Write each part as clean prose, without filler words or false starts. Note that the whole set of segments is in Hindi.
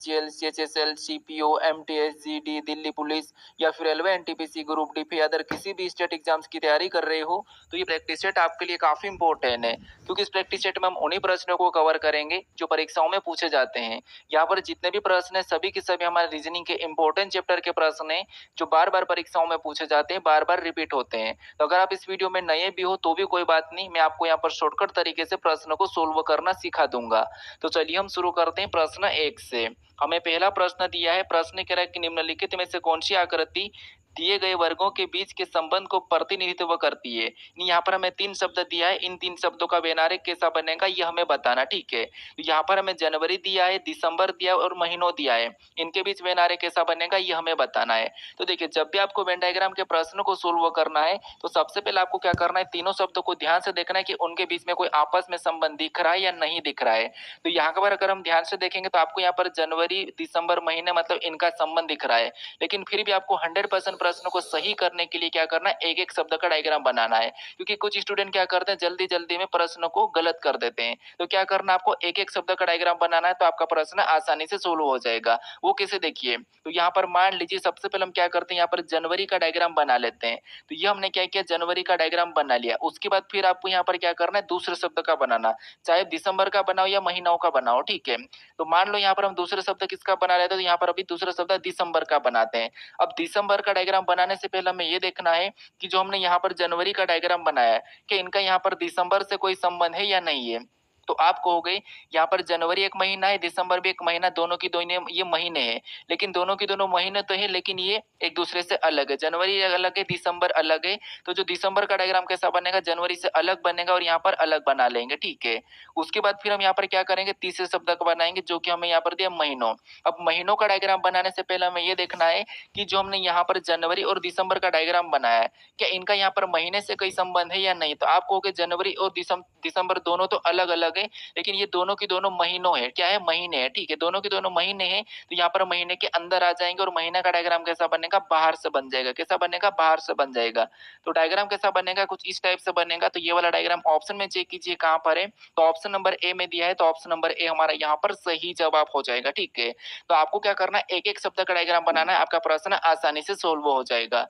Jail, CHSL, CPO, MTS, GD, Delhi police या फिर रेलवे, एनटीपीसी, ग्रुप डी फिर अदर किसी भी स्टेट एग्जाम्स की तैयारी कर रहे हो, तो ये प्रैक्टिस सेट आपके लिए काफी इंपॉर्टेंट है, क्योंकि इस प्रैक्टिस सेट में हम उन्हीं प्रश्नों को कवर करेंगे जो परीक्षाओं में पूछे जाते हैं। यहाँ पर जितने भी प्रश्न है सभी के सभी हमारे रीजनिंग के इंपॉर्टेंट चैप्टर के प्रश्न है, जो बार बार परीक्षाओं में पूछे जाते हैं, बार बार रिपीट होते हैं। तो अगर आप इस वीडियो में नए भी हो तो भी कोई बात नहीं, मैं आपको यहाँ पर शॉर्टकट तरीके से प्रश्नों को सोल्व करना सिखा दूंगा। तो चलिए हम शुरू करते हैं प्रश्न 1 से। हमें पहला प्रश्न दिया है, प्रश्न कह रहा है कि निम्नलिखित में से कौन सी आकृति दिए गए वर्गों के बीच के संबंध को प्रतिनिधित्व करती है। यहाँ पर हमें 3 शब्द दिया है, इन 3 शब्दों का व्यनारे कैसा बनेगा ये हमें बताना, ठीक है। तो यहाँ पर हमें जनवरी दिया है, दिसंबर दिया है और महीनों दिया है, इनके बीच व्यनारे कैसा बनेगा ये हमें बताना है। तो देखिए, जब भी आपको वेन डायग्राम के प्रश्न को सोल्व करना है तो सबसे पहले आपको क्या करना है, तीनों शब्दों को ध्यान से देखना है कि उनके बीच में कोई आपस में संबंध दिख रहा है या नहीं दिख रहा है। तो यहाँ पर अगर हम ध्यान से देखेंगे तो आपको यहाँ पर जनवरी, दिसंबर महीने मतलब इनका संबंध दिख रहा है, लेकिन फिर भी आपको 100% प्रश्न को सही करने के लिए क्या करना है, एक एक शब्द का डायग्राम बनाना है, क्योंकि कुछ स्टूडेंट क्या करते हैं, जल्दी जल्दी में प्रश्न को गलत कर देते हैं। तो क्या करना है, आपको एक एक शब्द का डायग्राम बनाना है, तो आपका प्रश्न आसानी से सोल्व हो जाएगा। वो कैसे, देखिए, तो यहाँ पर मान लीजिए सबसे पहले हम क्या करते हैं, यहाँ पर जनवरी का डायग्राम बना लेते हैं। तो ये हमने क्या किया, जनवरी का डायग्राम बना लिया। उसके बाद फिर आपको यहाँ पर क्या करना है, दूसरे शब्द का बनाना, चाहे दिसंबर का बनाओ या महीनों का बनाओ, ठीक है। तो मान लो यहाँ पर हम दूसरे शब्द किसका बना लेते हैं, तो यहाँ पर अभी दूसरा शब्द दिसंबर का बनाते हैं। अब दिसंबर का डायग्राम बनाने से पहले हमें ये देखना है कि जो हमने यहाँ पर जनवरी का डायग्राम बनाया है, कि इनका यहाँ पर दिसंबर से कोई संबंध है या नहीं है। तो आप कहोगे यहाँ पर जनवरी एक महीना है, दिसंबर भी एक महीना, दोनों की दोनों ये महीने हैं, लेकिन दोनों की दोनों महीने तो है, लेकिन ये एक दूसरे से अलग है। जनवरी अलग है, दिसंबर अलग है। तो जो दिसंबर का डायग्राम कैसा बनेगा, जनवरी से अलग बनेगा और यहाँ पर अलग बना लेंगे, ठीक है। उसके बाद फिर हम यहाँ पर क्या करेंगे, तीसरे शब्द का बनाएंगे, जो कि हमें यहाँ पर दिया महीनों। अब महीनों का डायग्राम बनाने से पहले हमें ये देखना है कि जो हमने यहाँ पर जनवरी और दिसंबर का डायग्राम बनाया है, क्या इनका यहाँ पर महीने से कोई संबंध है या नहीं। तो आप कहोगे जनवरी और दिसंबर दोनों तो अलग अलग है, लेकिन ये दोनों की दोनों महीनों है, क्या है, महीने है, ठीक है, दोनों की दोनों महीने हैं। तो यहाँ पर महीने के अंदर आ जाएंगे और महीने का डायग्राम कैसा बनेगा, बाहर से बन जाएगा। कैसा बनेगा, बाहर से बन जाएगा। तो डायग्राम कैसा बनेगा, कुछ इस टाइप से बनेगा। तो ये वाला डायग्राम ऑप्शन में चेक कीजिए कहाँ पर है, तो ऑप्शन नंबर ए में दिया है, तो ऑप्शन नंबर ए हमारा यहाँ पर सही जवाब हो जाएगा, ठीक है। तो आपको क्या करना है, एक एक शब्द का डायग्राम बनाना है, आपका प्रश्न आसानी से सोल्व हो जाएगा।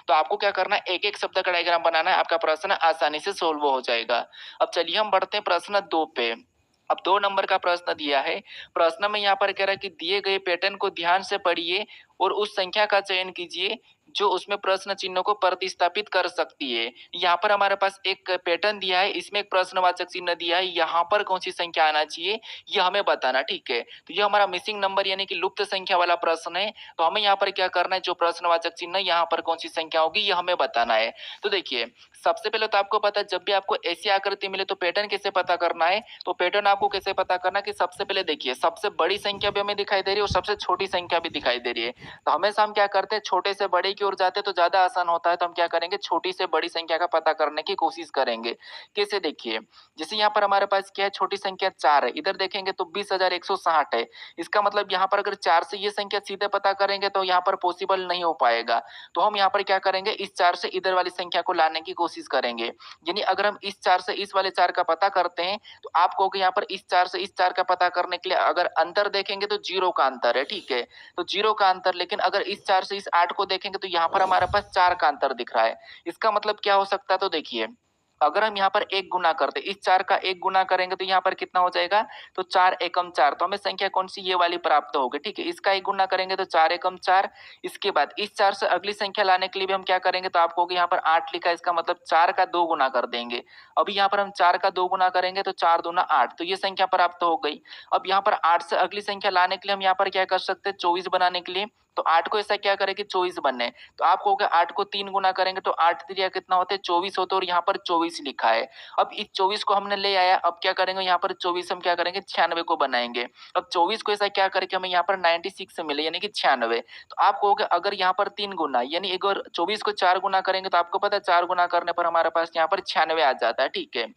तो आपको क्या करना है, एक एक शब्द का डायग्राम बनाना है, आपका प्रश्न आसानी से सोल्व हो जाएगा। अब चलिए हम बढ़ते हैं प्रश्न 2 पे। अब 2 नंबर का प्रश्न दिया है। प्रश्न में यहाँ पर कह रहा है कि दिए गए पैटर्न को ध्यान से पढ़िए और उस संख्या का चयन कीजिए जो उसमें प्रश्न चिन्हों को प्रतिस्थापित कर सकती है। यहाँ पर हमारे पास एक पैटर्न दिया है, इसमें एक प्रश्नवाचक चिन्ह दिया है, यहाँ पर कौन सी संख्या आना चाहिए ये हमें बताना, ठीक है। तो ये हमारा मिसिंग नंबर यानी कि लुप्त संख्या वाला प्रश्न है। तो हमें यहाँ पर क्या करना है, जो प्रश्नवाचक चिन्ह यहाँ पर कौन सी संख्या होगी ये हमें बताना है। तो देखिए, सबसे पहले तो आपको पता है, जब भी आपको ऐसी आकृति मिले तो पैटर्न कैसे पता करना है। तो पैटर्न आपको कैसे पता करना है कि सबसे पहले देखिए, सबसे बड़ी संख्या भी हमें दिखाई दे रही है और सबसे छोटी संख्या भी दिखाई दे रही है। तो हमेशा हम क्या करते हैं, छोटे से बड़े की ओर जाते हैं तो ज्यादा आसान होता है। तो हम क्या करेंगे, छोटी से बड़ी संख्या का पता करने की कोशिश करेंगे। कैसे, देखिए, जैसे यहाँ पर हमारे पास क्या है, छोटी संख्या 4 है, इधर देखेंगे तो 20,160 है। इसका मतलब यहाँ पर अगर 4 से ये संख्या सीधे पता करेंगे तो यहाँ पर पॉसिबल नहीं हो पाएगा। तो हम यहाँ पर क्या करेंगे, इस 4 से इधर वाली संख्या को लाने की कोशिश करेंगे। यानी अगर हम इस 4 से इस वाले 4 का पता करते हैं तो आप कहोगे यहाँ पर इस 4 से इस 4 का पता करने के लिए अगर अंतर देखेंगे तो 0 का अंतर है, ठीक है। तो 0 का अंतर, लेकिन अगर इस 4 से इस 8 को देखेंगे तो यहाँ पर हमारे पास 4 का अंतर दिख रहा है। इसका मतलब क्या हो सकता है, तो देखिए, अगर हम यहाँ पर 1 गुना करते, इस 4 का 1 गुना करेंगे तो यहाँ पर कितना हो जाएगा, तो 4 एकम 4, तो हमें संख्या कौन सी, ये वाली प्राप्त होगी, ठीक है। इसका 1 गुना करेंगे तो 4 एकम 4। इसके बाद इस 4 से अगली संख्या लाने के लिए भी हम क्या करेंगे, तो आपको यहाँ पर 8 लिखा है, इसका मतलब 4 का 2 गुना कर देंगे। अभी यहाँ पर हम 4 का 2 गुना करेंगे तो 4 दूना 8, तो ये संख्या प्राप्त हो गई। अब यहाँ पर 8 से अगली संख्या लाने के लिए हम यहाँ पर क्या कर सकते हैं, 24 बनाने के लिए, तो 8 को ऐसा क्या करें कि 24 बनने, तो आप कहोगे 8 को 3 गुना करेंगे तो 8 त्रिया कितना होते हैं, 24 होते हैं, और यहाँ पर 24 लिखा है। अब इस 24 को हमने ले आया, अब क्या करेंगे, यहाँ पर 24 हम क्या करेंगे, 96 को बनाएंगे। अब 24 को ऐसा क्या करके हमें यहाँ पर 96 से मिले, यानी कि 96। तो आप कहोगे अगर यहाँ पर 3 गुना, यानी एक और 24 को 4 गुना करेंगे तो आपको पता है 4 गुना करने पर हमारे पास यहाँ पर 96 आ जाता है, ठीक है।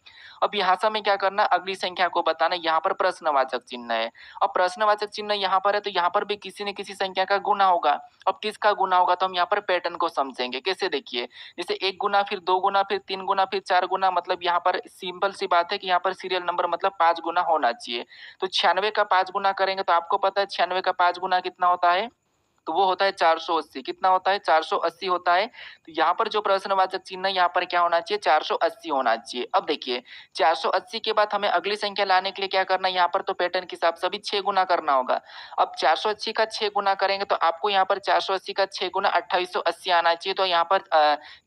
अब यहाँ से हमें क्या करना, अगली संख्या को बताना, यहाँ पर प्रश्नवाचक चिन्ह है। अब प्रश्नवाचक चिन्ह यहाँ पर है तो यहाँ पर भी किसी न किसी संख्या का गुना होगा। अब किसका गुना होगा तो हम यहाँ पर पैटर्न को समझेंगे। कैसे देखिए, जैसे 1 गुना, फिर 2 गुना, फिर 3 गुना, फिर 4 गुना, मतलब यहाँ पर सिंपल सी बात है कि यहाँ पर सीरियल नंबर मतलब 5 गुना होना चाहिए। तो 96 का 5 गुना करेंगे तो आपको पता है 96 का 5 गुना कितना होता है? तो वो होता है 480। कितना होता है? 480 होता है। तो यहाँ पर जो प्रश्नवाचक चिन्ह है यहाँ पर क्या होना चाहिए? 480 होना चाहिए। अब देखिए 480 के बाद हमें अगली संख्या लाने के लिए क्या करना है? यहाँ पर तो पैटर्न के हिसाब से अभी 6 गुना करना होगा। अब 480 का 6 गुना करेंगे तो आपको यहाँ पर 480 का 6 गुना 2880 आना चाहिए। तो यहाँ पर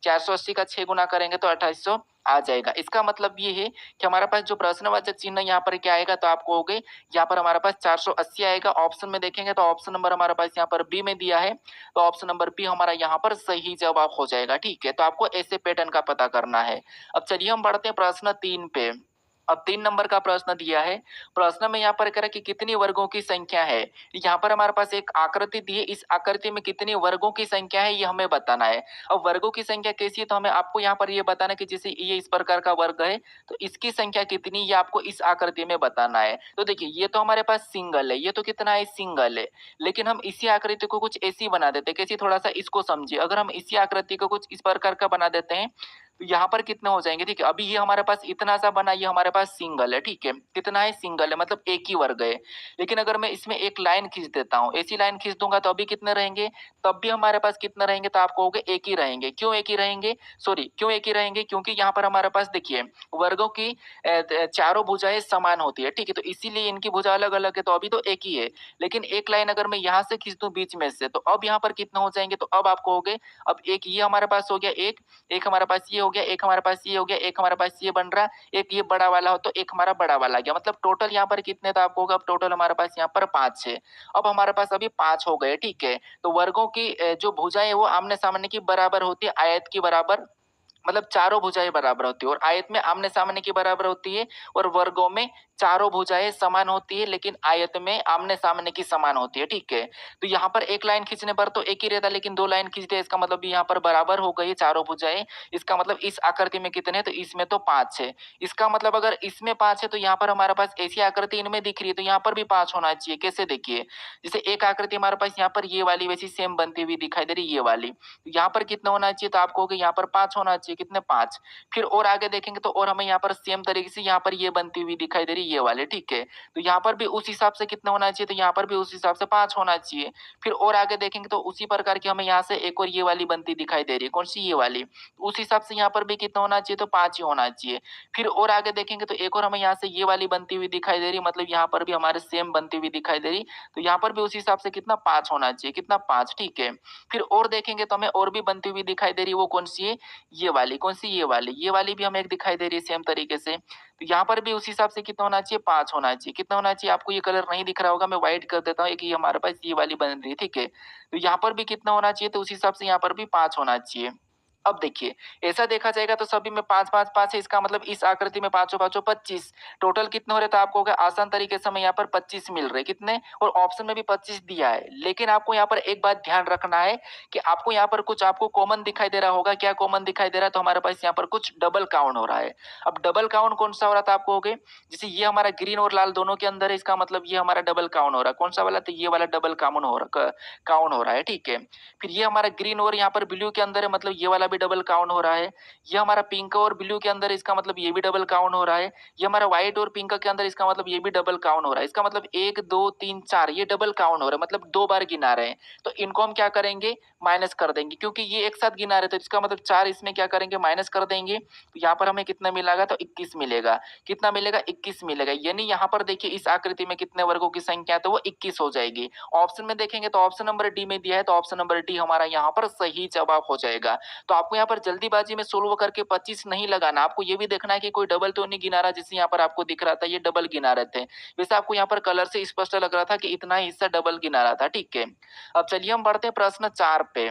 480 का 6 गुना करेंगे तो 2800 आ जाएगा। इसका मतलब ये है कि हमारे पास जो प्रश्नवाचक चिन्ह यहाँ पर क्या आएगा तो आपको हो गई, यहाँ पर हमारे पास 480 आएगा। ऑप्शन में देखेंगे तो ऑप्शन नंबर हमारे पास यहाँ पर बी में दिया है, तो ऑप्शन नंबर बी हमारा यहाँ पर सही जवाब हो जाएगा। ठीक है, तो आपको ऐसे पैटर्न का पता करना है। अब चलिए हम बढ़ते हैं प्रश्न 3 पे। अब 3 नंबर का प्रश्न दिया है। प्रश्न में यहाँ पर कह रहा है कि कितनी वर्गों की संख्या है। यहाँ पर हमारे पास एक आकृति दी है, इस आकृति में कितनी वर्गों की संख्या है ये हमें बताना है। अब वर्गों की संख्या कैसी है तो हमें आपको यहाँ पर ये बताना है कि जैसे ये इस प्रकार का वर्ग है तो इसकी संख्या कितनी, ये आपको इस आकृति में बताना है। तो देखिए ये तो हमारे पास सिंगल है, ये तो कितना है? सिंगल है। लेकिन हम इसी आकृति को कुछ ऐसी बना देते हैं। कैसी? थोड़ा सा इसको समझिए। अगर हम इसी आकृति को कुछ इस प्रकार का बना देते हैं तो यहाँ पर कितने हो जाएंगे? ठीक है, अभी ये हमारे पास इतना सा बना, ये हमारे पास सिंगल है। ठीक है, कितना है? सिंगल है, मतलब एक ही वर्ग है। लेकिन अगर मैं इसमें एक लाइन खींच देता हूँ, ऐसी लाइन खींच दूंगा तो अभी कितने रहेंगे? तब भी हमारे पास कितने रहेंगे? तो आप कहोगे एक ही रहेंगे। क्यों एक ही रहेंगे? सॉरी, क्यों एक ही रहेंगे? क्योंकि यहाँ पर हमारे पास देखिए वर्गों की चारों भुजाएं समान होती है। ठीक है, तो इसीलिए इनकी भुजा अलग अलग है, तो अभी तो एक ही है। लेकिन एक लाइन अगर मैं यहाँ से खींच दूं बीच में से, तो अब यहाँ पर कितने हो जाएंगे? तो अब आप कहोगे अब एक ये हमारे पास हो गया, एक हमारे पास ये हो गया, एक हमारे पास ये हो गया, एक हमारे पास ये बन रहा, एक ये बड़ा वाला हो तो एक हमारा बड़ा वाला आ गया। मतलब टोटल यहाँ पर कितने? तो आपको होगा अब टोटल हमारे पास यहाँ पर 5 है। अब हमारे पास अभी 5 हो गए। ठीक है, तो वर्गों की जो भुजाएं वो आमने सामने की बराबर होती है, आयत की बराबर, मतलब चारों भुजाएं बराबर होती है। और आयत में आमने सामने की बराबर होती है, और वर्गों में चारों भुजाएं समान होती है लेकिन आयत में आमने सामने की समान होती है। ठीक है, तो यहाँ पर एक लाइन खींचने पर तो एक ही रहता, लेकिन 2 लाइन खींचते हैं, इसका मतलब यहाँ पर बराबर हो गई चारों भुजाएं। इसका मतलब इस आकृति में कितने? तो इसमें तो 5 है। इसका मतलब अगर इसमें 5 है तो यहाँ पर हमारे पास ऐसी आकृति इनमें दिख रही है तो यहाँ पर भी 5 होना चाहिए। कैसे? देखिए जैसे एक आकृति हमारे पास यहाँ पर ये वाली वैसी सेम बनती हुई दिखाई दे रही है, ये वाली, तो यहाँ पर कितना होना चाहिए? तो आपको यहाँ पर 5 होना चाहिए। कितने? 5। फिर और आगे देखेंगे तो और हमें यहाँ पर सेम तरीके से यहाँ पर ये बनती हुई दिखाई दे रही है, ये वाले। ठीक है, तो यहाँ पर भी उस हिसाब से कितना होना चाहिए? तो यहाँ पर भी उस हिसाब से 5 होना चाहिए। फिर और आगे देखेंगे तो उसी प्रकार की हमें यहाँ से एक और ये वाली बनती दिखाई दे रही है। कौन सी? ये वाली। तो उस हिसाब से यहाँ पर भी कितना होना चाहिए? तो 5 ही होना चाहिए। फिर और आगे देखेंगे तो एक और हमें यहाँ से ये वाली बनती हुई दिखाई दे रही है, मतलब यहाँ पर भी हमारे सेम बनती हुई दिखाई दे रही, तो यहाँ पर भी उस हिसाब से कितना? 5 होना चाहिए। कितना? 5। ठीक है, फिर और देखेंगे तो हमें और भी बनती हुई दिखाई दे रही है, वो कौन सी है? ये वाली। कौन सी? ये वाली। ये वाली भी हमें एक दिखाई दे रही है सेम तरीके से, तो यहाँ पर भी उस हिसाब से कितना होना चाहिए? 5 होना चाहिए। कितना होना चाहिए? आपको ये कलर नहीं दिख रहा होगा, मैं व्हाइट कर देता हूँ, एक ये हमारे पास ये वाली बन रही है। ठीक है, तो यहाँ पर भी कितना होना चाहिए? तो उस हिसाब से यहाँ पर भी 5 होना चाहिए। अब देखिए ऐसा देखा जाएगा तो सभी में 5 5 5 है, इसका मतलब इस आकृति में पांचों पांचों 25, टोटल कितने हो रहे? तो आपको होगा आसान तरीके से हमें यहाँ पर 25 मिल रहे। कितने? और ऑप्शन में भी 25 दिया है। लेकिन आपको यहाँ पर एक बात ध्यान रखना है कि आपको यहाँ पर कुछ आपको कॉमन दिखाई दे रहा होगा। क्या कॉमन दिखाई दे रहा है? तो हमारे पास यहाँ पर कुछ डबल काउंट हो रहा है। अब डबल काउंट कौन सा हो रहा था आपको? हो गए जैसे ये हमारा ग्रीन और लाल दोनों के अंदर है, इसका मतलब ये हमारा डबल काउंट हो रहा है। कौन सा वाला? तो ये वाला डबल काउंट हो रहा, काउंट हो रहा है। ठीक है, फिर ये हमारा ग्रीन और यहाँ पर ब्लू के अंदर है, मतलब ये वाला भी डबल काउंट हो रहा है। ये हमारा पिंक और ब्लू के अंदर है, इसका मतलब ये भी डबल काउंट हो रहा है। ये हमारा व्हाइट और पिंक के अंदर, इसका मतलब ये भी डबल काउंट हो रहा है। इसका मतलब 1 2 3 4 ये डबल काउंट हो रहा है, मतलब 2 बार गिना रहे हैं। तो इनको हम क्या करेंगे? माइनस कर देंगे, क्योंकि ये एक साथ गिना रहे थे, इसका मतलब 4 इसमें क्या करेंगे? माइनस कर देंगे। तो यहाँ पर हमें कितना मिलेगा? तो 21 मिलेगा। कितना मिलेगा? 21 मिलेगा। यानी यहाँ पर देखिए इस आकृति में कितने वर्गों की संख्या है? तो वो 21 हो जाएगी। ऑप्शन में देखेंगे तो ऑप्शन नंबर डी में दिया है, तो ऑप्शन नंबर डी हमारा यहाँ पर सही जवाब हो जाएगा। तो आपको यहाँ पर जल्दीबाजी में सोल्व करके 25 नहीं लगाना, आपको ये भी देखना है कि कोई डबल तो नहीं गिना रहा। जैसे यहाँ पर आपको दिख रहा था ये डबल गिना रहे थे, वैसे आपको यहाँ पर कलर से स्पष्ट लग रहा था कि इतना ही हिस्सा डबल गिना रहा था। ठीक है, अब चलिए हम बढ़ते हैं प्रश्न 4 पे।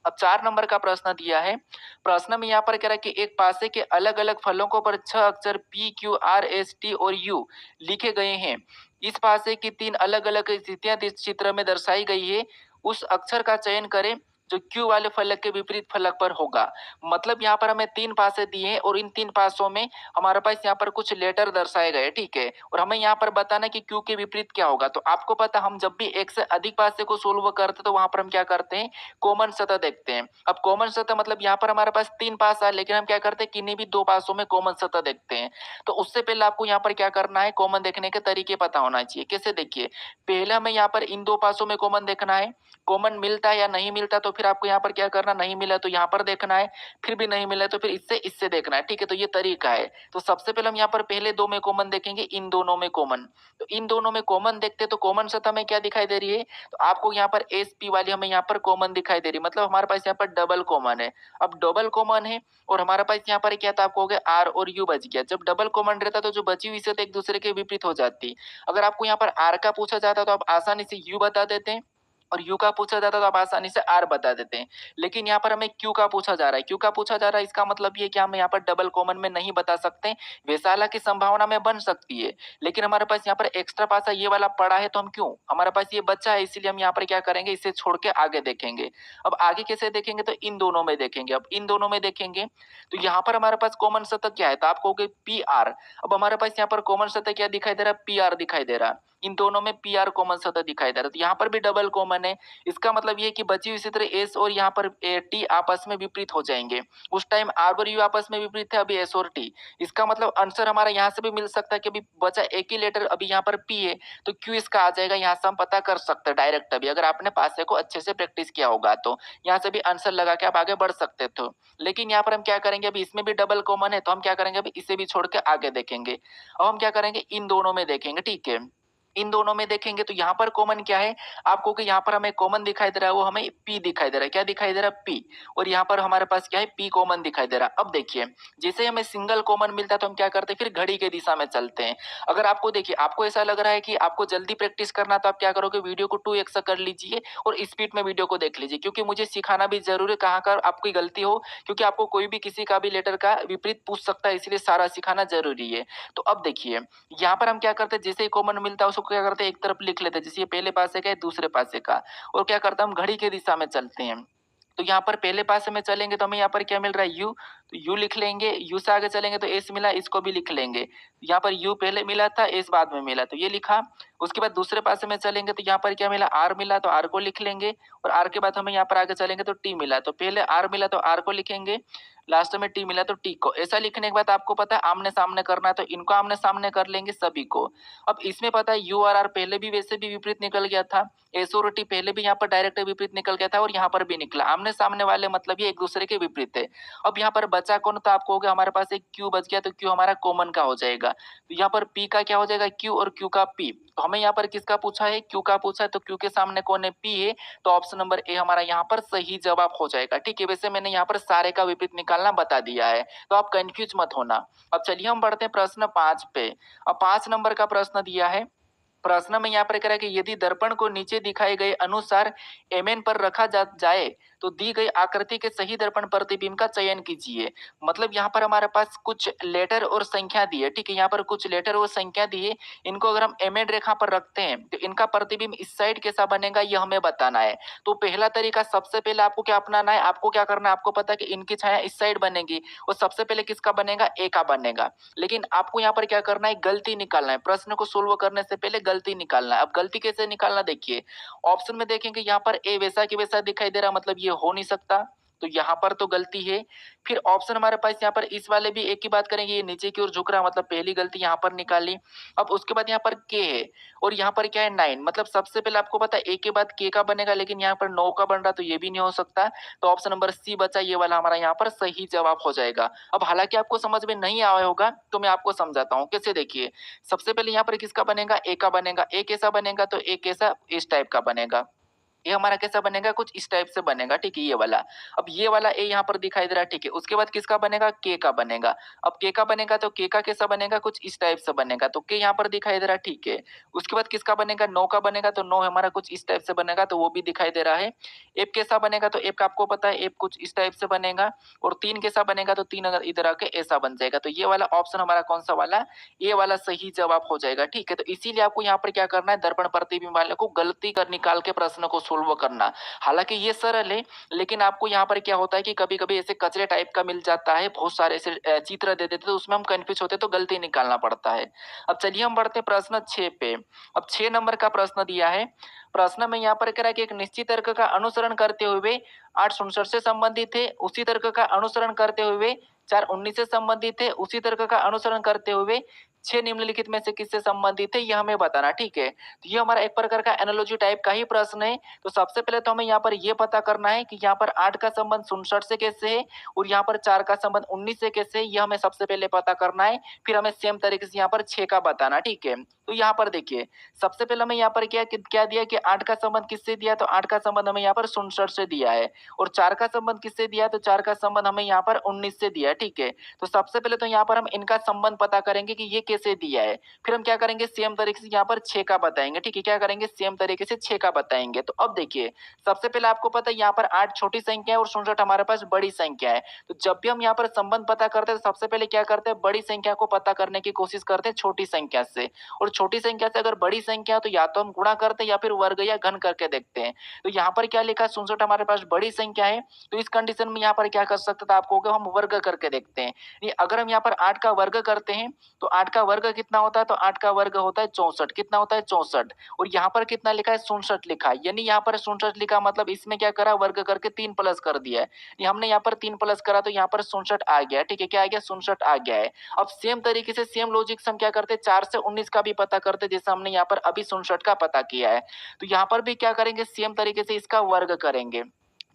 अब 4 नंबर का प्रश्न दिया है। प्रश्न में यहाँ पर कह रहा है कि एक पासे के अलग अलग फलकों पर 6 अक्षर P Q R S T और U लिखे गए हैं। इस पासे की 3 अलग अलग स्थितियां इस चित्र में दर्शाई गई है। उस अक्षर का चयन करें जो क्यू वाले फलक के विपरीत फलक पर होगा। मतलब यहाँ पर हमें 3 पासे दिए हैं और इन 3 पासों में हमारे पास यहाँ पर कुछ लेटर दर्शाए गए, ठीक है? और हमें यहाँ पर बताना है कि क्यू के विपरीत क्या होगा। तो आपको पता हम जब भी एक से अधिक पासे को सोल्व करते हैं तो वहाँ पर हम क्या करते हैं, कॉमन सतह देखते हैं। अब कॉमन सतह मतलब यहाँ पर हमारे पास 3 पासा है, लेकिन हम क्या करते हैं, किन्हीं भी 2 पासों में कॉमन सतह देखते हैं। तो उससे पहले आपको यहाँ पर क्या करना है, कॉमन देखने के तरीके पता होना चाहिए। कैसे देखिए, पहले हमें यहाँ पर इन 2 पासों में कॉमन देखना है, कॉमन मिलता है या नहीं मिलता, तो फिर आपको यहाँ पर क्या करना, नहीं मिला तो यहाँ पर देखना है, फिर भी नहीं मिला तो फिर इससे देखना है, ठीक है? तो ये तरीका है। तो सबसे पहले हम यहाँ पर पहले 2 में कॉमन देखेंगे, इन दोनों में कॉमन। तो इन दोनों में कॉमन देखते तो कॉमन सतह में क्या दिखाई दे रही है, तो आपको यहाँ पर एस पी वाली हमें यहाँ पर कॉमन दिखाई दे रही है, मतलब हमारे पास यहाँ पर डबल कॉमन है। अब डबल कॉमन है और हमारे पास यहाँ पर क्या था, आपको हो गया आर और यू बच गया। जब डबल कॉमन रहता तो जो बची हुई सतह एक दूसरे के विपरीत हो जाती। अगर आपको यहाँ पर आर का पूछा जाता तो आप आसानी से यू बता देते हैं, और यू का पूछा जाता तो आप आसानी से आर बता देते हैं। लेकिन यहाँ पर हमें क्यू का पूछा जा रहा है, क्यू का पूछा जा रहा है, इसका मतलब ये कि हम यहाँ पर डबल कॉमन में नहीं बता सकते। वैसा हालांकि संभावना में बन सकती है, लेकिन हमारे पास यहाँ पर एक्स्ट्रा पासा ये वाला पड़ा है, तो हम क्यों, हमारे पास ये बच्चा है, इसीलिए हम यहाँ पर क्या करेंगे, इसे छोड़ के आगे देखेंगे। अब आगे कैसे देखेंगे, तो इन दोनों में देखेंगे। अब इन दोनों में देखेंगे तो यहाँ पर हमारे पास कॉमन सतह क्या है, तो आप कहोगे पी आर। अब हमारे पास यहाँ पर कॉमन सतह क्या दिखाई दे रहा है, पी आर दिखाई दे रहा है। इन दोनों में पी आर कॉमन सतह दिखाई दे रहा है, तो यहाँ पर भी डबल कॉमन है। इसका मतलब ये कि बची हुई सतह एस और यहाँ पर टी आपस में विपरीत हो जाएंगे। उस टाइम आर और यू आपस में विपरीत थे, अभी एस और टी। इसका मतलब आंसर हमारा यहाँ से भी मिल सकता है कि अभी बचा एक ही लेटर, अभी यहाँ पर पी है, तो क्यू इसका आ जाएगा। यहाँ से हम पता कर सकते हैं डायरेक्ट, अभी अगर आपने पासे को अच्छे से प्रैक्टिस किया होगा तो यहाँ से भी आंसर लगा के आप आगे बढ़ सकते थे। लेकिन यहाँ पर हम क्या करेंगे, अभी इसमें भी डबल कॉमन है, तो हम क्या करेंगे, अभी इसे भी छोड़ के आगे देखेंगे। अब हम क्या करेंगे, इन दोनों में देखेंगे, ठीक है? इन दोनों में देखेंगे तो यहाँ पर कॉमन क्या है, आपको कि यहाँ पर हमें कॉमन दिखाई दे रहा है, वो हमें पी दिखाई दे रहा है। क्या दिखाई दे रहा है, पी। और यहाँ पर हमारे पास क्या है, पी कॉमन दिखाई दे रहा है। अब देखिए, जैसे हमें सिंगल कॉमन मिलता है तो हम क्या करते हैं, फिर घड़ी के दिशा में चलते हैं। अगर आपको देखिए, आपको ऐसा लग रहा है कि आपको जल्दी प्रैक्टिस करना, तो आप क्या करोगे, वीडियो को 2x कर लीजिए और स्पीड में वीडियो को देख लीजिए, क्योंकि मुझे सिखाना भी जरूरी है, कहाँ का आपकी गलती हो, क्योंकि आपको कोई भी किसी का भी लेटर का विपरीत पूछ सकता है, इसलिए सारा सिखाना जरूरी है। तो अब देखिए, यहाँ पर हम क्या करते हैं, जैसे ही कॉमन मिलता है उसको क्या करते हैं, एक तरफ लिख लेते हैं, जैसे ये पहले पासे का है, दूसरे पासे का। और क्या करते हैं, हम घड़ी के दिशा में चलते हैं। तो यहाँ पर पहले पासे में चलेंगे तो हमें यहाँ पर क्या मिल रहा है, यू। तो यू लिख लेंगे, यू से आगे चलेंगे तो एस मिला, इसको भी लिख लेंगे। यहाँ पर यू पहले मिला था, एस बाद में मिला, तो ये लिखा। उसके बाद दूसरे पासे में चलेंगे तो यहाँ पर क्या मिला, आर मिला, तो आर को लिख लेंगे। और आर के बाद हमें यहाँ पर आगे चलेंगे तो टी मिला, तो पहले आर मिला तो आर को लिखेंगे, लास्ट में टी मिला तो टी को। ऐसा लिखने के बाद आपको पता है आमने सामने करना है, तो इनको आमने सामने कर लेंगे सभी को। अब इसमें पता है यू और आर पहले भी वैसे भी विपरीत निकल गया था, एस और टी पहले भी यहाँ पर डायरेक्ट विपरीत निकल गया था, और यहाँ पर भी निकला। आमने सामने वाले मतलब ये एक दूसरे के विपरीत है। अब यहाँ पर बचा कौन, तो आपको हो गया, हमारे पास एक क्यू बच गया, तो क्यू हमारा कॉमन का हो जाएगा। तो यहाँ पर पी का क्या हो जाएगा, क्यू, और क्यू का पी। तो हमें यहाँ पर किसका पूछा है, क्यू का पूछा है, तो क्यू के सामने कौन है, पी है, तो ऑप्शन नंबर ए हमारा यहाँ पर सही जवाब हो जाएगा। ठीक है, वैसे मैंने यहाँ पर सारे का विपरीत निकालना बता दिया है, तो आप कंफ्यूज मत होना। अब चलिए हम बढ़ते हैं प्रश्न 5 पे। अब 5 नंबर का प्रश्न दिया है। प्रश्न में यहाँ पर कह रहा है कि यदि दर्पण को नीचे दिखाए गए अनुसार एमएन पर रखा जाए तो दी गई आकृति के सही दर्पण प्रतिबिंब का चयन कीजिए। मतलब यहाँ पर हमारे पास कुछ लेटर और संख्या दी है, ठीक है? यहाँ पर कुछ लेटर और संख्या दी है, इनको अगर हम एमएन रेखा पर रखते हैं तो इनका प्रतिबिंब इस साइड कैसा बनेगा, यह हमें बताना है। तो पहला तरीका, सबसे पहले आपको क्या अपनाना है, आपको क्या करना है, आपको पता है कि इनकी छाया इस साइड बनेगी, और सबसे पहले किसका बनेगा, ए का बनेगा। लेकिन आपको यहाँ पर क्या करना है, गलती निकालना है। प्रश्न को सोल्व करने से पहले गलती निकालना है। अब गलती कैसे निकालना, देखिए ऑप्शन में देखेंगे, यहाँ पर ए वैसा की वैसा दिखाई दे रहा, मतलब ये हो नहीं सकता, तो यहाँ पर तो गलती है। फिर ऑप्शन हमारे पास यहाँ पर इस वाले भी एक ही बात करेंगे, ये नीचे की ओर झुक रहा, मतलब पहली गलती यहाँ पर निकाली। अब उसके बाद यहाँ पर के है, और यहाँ पर क्या है 9, मतलब सबसे पहले आपको पता है ए के बाद के का बनेगा, लेकिन यहाँ पर 9 का बन रहा, तो ये भी नहीं हो सकता। तो ऑप्शन नंबर सी बचा, ये वाला हमारा यहाँ पर सही जवाब हो जाएगा। अब हालांकि आपको समझ में नहीं आया होगा, तो मैं आपको समझाता हूँ कैसे। देखिए, सबसे पहले यहाँ पर किसका बनेगा, ए का बनेगा। ए कैसा बनेगा, तो ए कैसा, इस टाइप का बनेगा। ये हमारा कैसा बनेगा, कुछ इस टाइप से बनेगा, ठीक है, ये वाला। अब ये वाला ए यहाँ पर दिखाई दे रहा है, ठीक है। उसके बाद किसका बनेगा, के का बनेगा। अब के का बनेगा तो के का कैसा बनेगा, कुछ इस टाइप से बनेगा, तो के यहाँ पर दिखाई दे रहा है, ठीक है। उसके बाद किसका बनेगा, नो का बनेगा, तो नो हमारा कुछ इस टाइप से बनेगा, तो वो भी दिखाई दे रहा है। एप कैसा बनेगा, तो एप का आपको पता है, एप कुछ इस टाइप से बनेगा। और 3 कैसा बनेगा, तो 3 अगर इधर आके ऐसा बन जाएगा। तो ये वाला ऑप्शन हमारा कौन सा वाला, ये वाला सही जवाब हो जाएगा, ठीक है। तो इसीलिए आपको यहाँ पर क्या करना है, दर्पण प्रतिबिंब वाले को गलती कर निकाल के प्रश्न को सोल्व करना। हालाँकि ये सरल है, लेकिन आपको यहाँ पर क्या होता है कि कभी-कभी ऐसे कचरे टाइप का मिल जाता है, बहुत सारे ऐसे चित्र दे देते हैं, तो उसमें हम कन्फ्यूज़ होते हैं, तो गलती निकालना पड़ता है। अब चलिए हम बढ़ते हैं प्रश्न 6 पे। अब 6 नंबर का प्रश्न दिया है। प्रश्न में यहाँ पर कह रहा है कि एक निश्चित तर्क का अनुसरण करते हुए 8 से संबंधित है, उसी तर्क का अनुसरण करते हुए 4 से संबंधित है, उसी तर्क का अनुसरण करते हुए 6 निम्नलिखित में से किससे संबंधित है, ये हमें बताना, ठीक है। तो ये हमारा एक प्रकार का एनालॉजी टाइप का ही प्रश्न है। तो सबसे पहले तो हमें यहाँ पर ये पता करना है कि यहाँ पर 8 का संबंध 67 से कैसे है और यहाँ पर 4 का संबंध 19 से कैसे है, ये हमें सबसे पहले पता करना है। फिर हमें सेम तरीके से यहाँ पर 6 का बताना, ठीक है। तो यहाँ पर देखिए, सबसे पहले हमें यहाँ पर क्या दिया कि 8 का संबंध किससे दिया, तो 8 का संबंध हमें यहाँ पर 67 से दिया है और 4 का संबंध किससे दिया, तो 4 का संबंध हमें यहाँ पर 19 से दिया है, ठीक है। तो सबसे पहले तो यहाँ पर हम इनका संबंध पता करेंगे कि ये कैसे दिया है। फिर हम क्या करेंगे, सेम तरीके से यहाँ पर 6 का बताएंगे, ठीक है। क्या करेंगे, सेम तरीके से 6 का बताएंगे। तो अब देखिए, सबसे पहले आपको पता है यहाँ पर 8 छोटी संख्या है और 67 हमारे पास बड़ी संख्या है। तो जब भी हम यहाँ पर संबंध पता करते हैं तो सबसे पहले क्या करते हैं, बड़ी संख्या को पता करने की कोशिश करते हैं छोटी संख्या से, और छोटी संख्या से अगर बड़ी संख्या है तो या तो हम गुणा करते हैं या फिर वर्ग या घन करके देखते हैं। तो यहाँ पर क्या लिखा है, 67 हमारे पास बड़ी संख्या है, तो इस कंडीशन में यहाँ पर क्या कर सकते थे, आपको हम वर्ग करके देखते हैं। ये अगर हम यहाँ पर 8 का वर्ग करते हैं तो 8 का वर्ग कितना होता है, तो 8 का वर्ग होता है 64। कितना होता है, 64। और यहाँ पर कितना लिखा है, 67 लिखा है, यानी यहाँ पर 67 लिखा, मतलब इसमें क्या करा, वर्ग करके 3 प्लस कर दिया है। ये हमने यहाँ पर 3 प्लस करा तो यहाँ पर 67 आ गया, ठीक है। क्या आ गया, 67 आ गया है। अब सेम तरीके से सेम लॉजिक से हम क्या करते हैं, 4 से 19 का भी पता करते हैं, जैसे हमने यहाँ पर अभी 67 का पता किया है। तो यहाँ पर भी क्या करेंगे, सेम तरीके से इसका वर्ग करेंगे।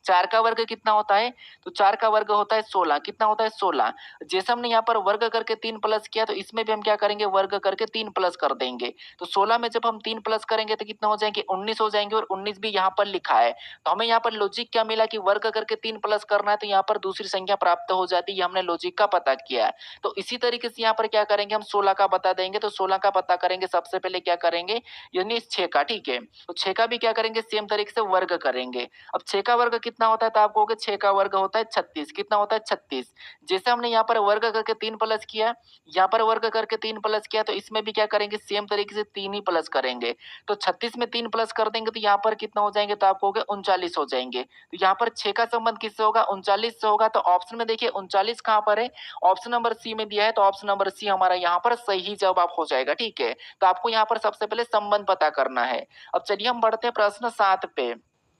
4 का वर्ग कितना होता है, तो 4 का वर्ग होता है 16। कितना होता है, 16। जैसे हमने यहाँ पर वर्ग करके 3 प्लस किया तो इसमें भी हम क्या करेंगे, वर्ग करके 3 प्लस कर देंगे। तो 16 में जब हम 3 प्लस करेंगे तो कितना हो जाएंगे, 19 हो जाएंगे, और 19 भी यहाँ पर लिखा है। तो हमें यहाँ पर लॉजिक क्या मिला कि वर्ग करके 3 प्लस करना है तो यहाँ पर दूसरी संख्या प्राप्त हो जाती है, ये हमने लॉजिक का पता किया है। तो इसी तरीके से यहाँ पर क्या करेंगे, हम 16 का बता देंगे। तो 16 का पता करेंगे, सबसे पहले क्या करेंगे, यानी 6 का, ठीक है। तो 6 का भी क्या करेंगे, सेम तरीके से वर्ग करेंगे। अब 6 का वर्ग कितना होता है, तो आप कहोगे 6 का वर्ग होता है 36। कितना होता है, 36। जैसे हमने यहाँ पर वर्ग करके 3 प्लस किया, यहाँ पर वर्ग करके 3 प्लस किया, तो इसमें भी क्या करेंगे, सेम तरीके से 3 ही प्लस करेंगे। तो 36 में 3 प्लस कर देंगे तो यहाँ पर कितना हो जाएंगे, तो आप कहोगे 39 हो जाएंगे। तो यहाँ पर 6 का संबंध किससे होगा, 39 से होगा। तो ऑप्शन में देखिए 39 कहाँ पर है, ऑप्शन नंबर सी में दिया है, तो ऑप्शन नंबर सी हमारा यहाँ पर सही जवाब हो जाएगा, ठीक है। तो आपको यहाँ पर सबसे पहले संबंध पता करना है। अब चलिए हम बढ़ते हैं प्रश्न 7 पे।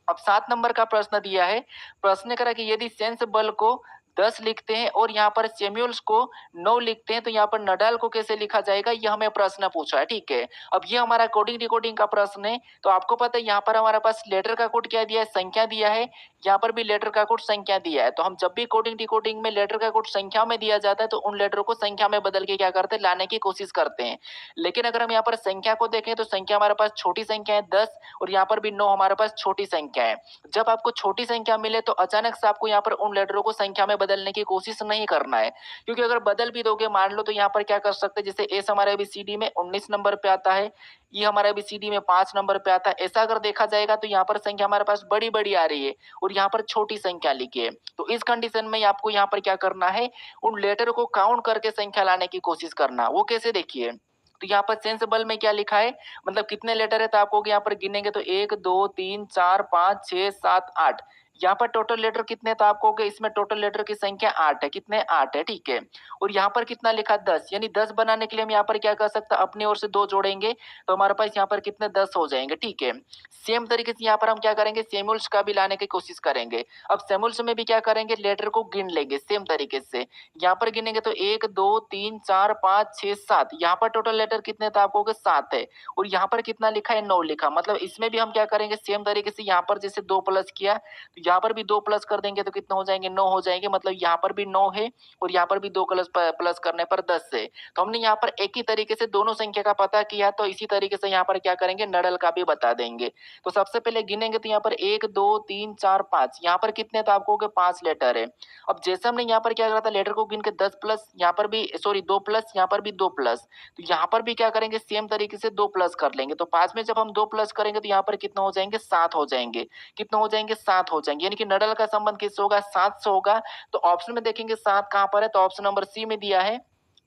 अब 7 नंबर का प्रश्न दिया है। प्रश्न करा कि यदि सेंस बल को 10 लिखते हैं और यहाँ पर सैमुअल्स को 9 लिखते हैं तो यहाँ पर नडाल को कैसे लिखा जाएगा, ये हमें प्रश्न पूछा है, ठीक है। अब ये हमारा कोडिंग डिकोडिंग का प्रश्न है। तो आपको पता है यहाँ पर हमारे पास लेटर का कोड क्या दिया है, संख्या दिया है। यहाँ पर भी लेटर का कोड संख्या दिया है। तो हम जब भी कोडिंग डिकोडिंग में लेटर का कोड संख्या में दिया जाता है तो उन लेटर को संख्या में बदल के क्या करते हैं, लाने की कोशिश करते हैं। लेकिन अगर हम यहाँ पर संख्या को देखें तो संख्या हमारे पास छोटी संख्या है 10, और यहाँ पर भी 9 हमारे पास छोटी संख्या है। जब आपको छोटी संख्या मिले तो अचानक से आपको यहाँ पर उन लेटरों को संख्या में बदलने की कोशिश नहीं करना है, क्योंकि अगर बदल भी दोगे, मान लो, तो यहाँ पर क्या कर सकते हैं, जैसे एस हमारे एबीसीडी में 19 नंबर पे आता है, ये हमारे एबीसीडी में 5 नंबर पे आता है। ऐसा अगर देखा जाएगा तो यहाँ पर संख्या हमारे पास बड़ी बड़ी आ रही है और यहाँ पर छोटी संख्या लिखी है। तो इस कंडीशन में आपको यहाँ पर क्या करना है, उन लेटर को काउंट करके संख्या लाने की कोशिश करना। वो कैसे, देखिए। तो यहाँ पर सेंस बल में क्या लिखा है, मतलब कितने लेटर है, तो आपको यहाँ पर गिनेंगे तो 1 2 3 4 5 6 7 8, यहाँ पर टोटल लेटर कितने, तो आपको इसमें टोटल लेटर की संख्या 8 है। कितने, 8 है, ठीक है। और यहाँ पर कितना लिखा, 10, यानी 10 बनाने के लिए हम यहाँ पर क्या कर सकते हैं, अपनी ओर से 2 जोड़ेंगे तो हमारे पास यहाँ पर कितने, 10 हो जाएंगे, ठीक है। सेम तरीके से यहाँ पर हम क्या करेंगे, सैमुअल्स का भी लाने की कोशिश करेंगे। अब सैमुअल्स में भी क्या करेंगे, लेटर को गिन लेंगे सेम तरीके से। यहाँ पर गिनेंगे तो 1 2 3 4 5 6 7, यहाँ पर टोटल लेटर कितने, तो आपको 7 है। और यहाँ पर कितना लिखा है, 9 लिखा। मतलब इसमें भी हम क्या करेंगे, सेम तरीके से यहाँ पर जैसे 2 प्लस किया तो यहाँ पर भी 2 प्लस कर देंगे तो कितना हो जाएंगे, 9 हो जाएंगे। मतलब यहाँ पर भी 9 है और यहाँ पर भी 2 प्लस करने पर 10 है। तो हमने यहाँ पर एक ही तरीके से दोनों संख्या का पता किया, तो इसी तरीके से यहाँ पर क्या करेंगे, नडल का भी बता देंगे। तो सबसे पहले गिनेंगे तो यहाँ पर 1 2 3 4 5, यहाँ पर कितने, तो आपको 5 लेटर है। अब जैसे हमने यहाँ पर क्या करा था, लेटर को गिन के 10 प्लस, यहाँ पर भी सॉरी 2 प्लस, यहाँ पर भी 2 प्लस, तो यहाँ पर भी क्या करेंगे, सेम तरीके से 2 प्लस कर लेंगे। तो 5 में जब हम 2 प्लस करेंगे तो यहाँ पर कितना हो जाएंगे, 7 हो जाएंगे। कितना हो जाएंगे, 7 हो जाएंगे, यानी कि नडल का संबंध किससे होगा, 7 से होगा। तो ऑप्शन में देखेंगे 7 कहाँ पर है, तो ऑप्शन नंबर सी में दिया है।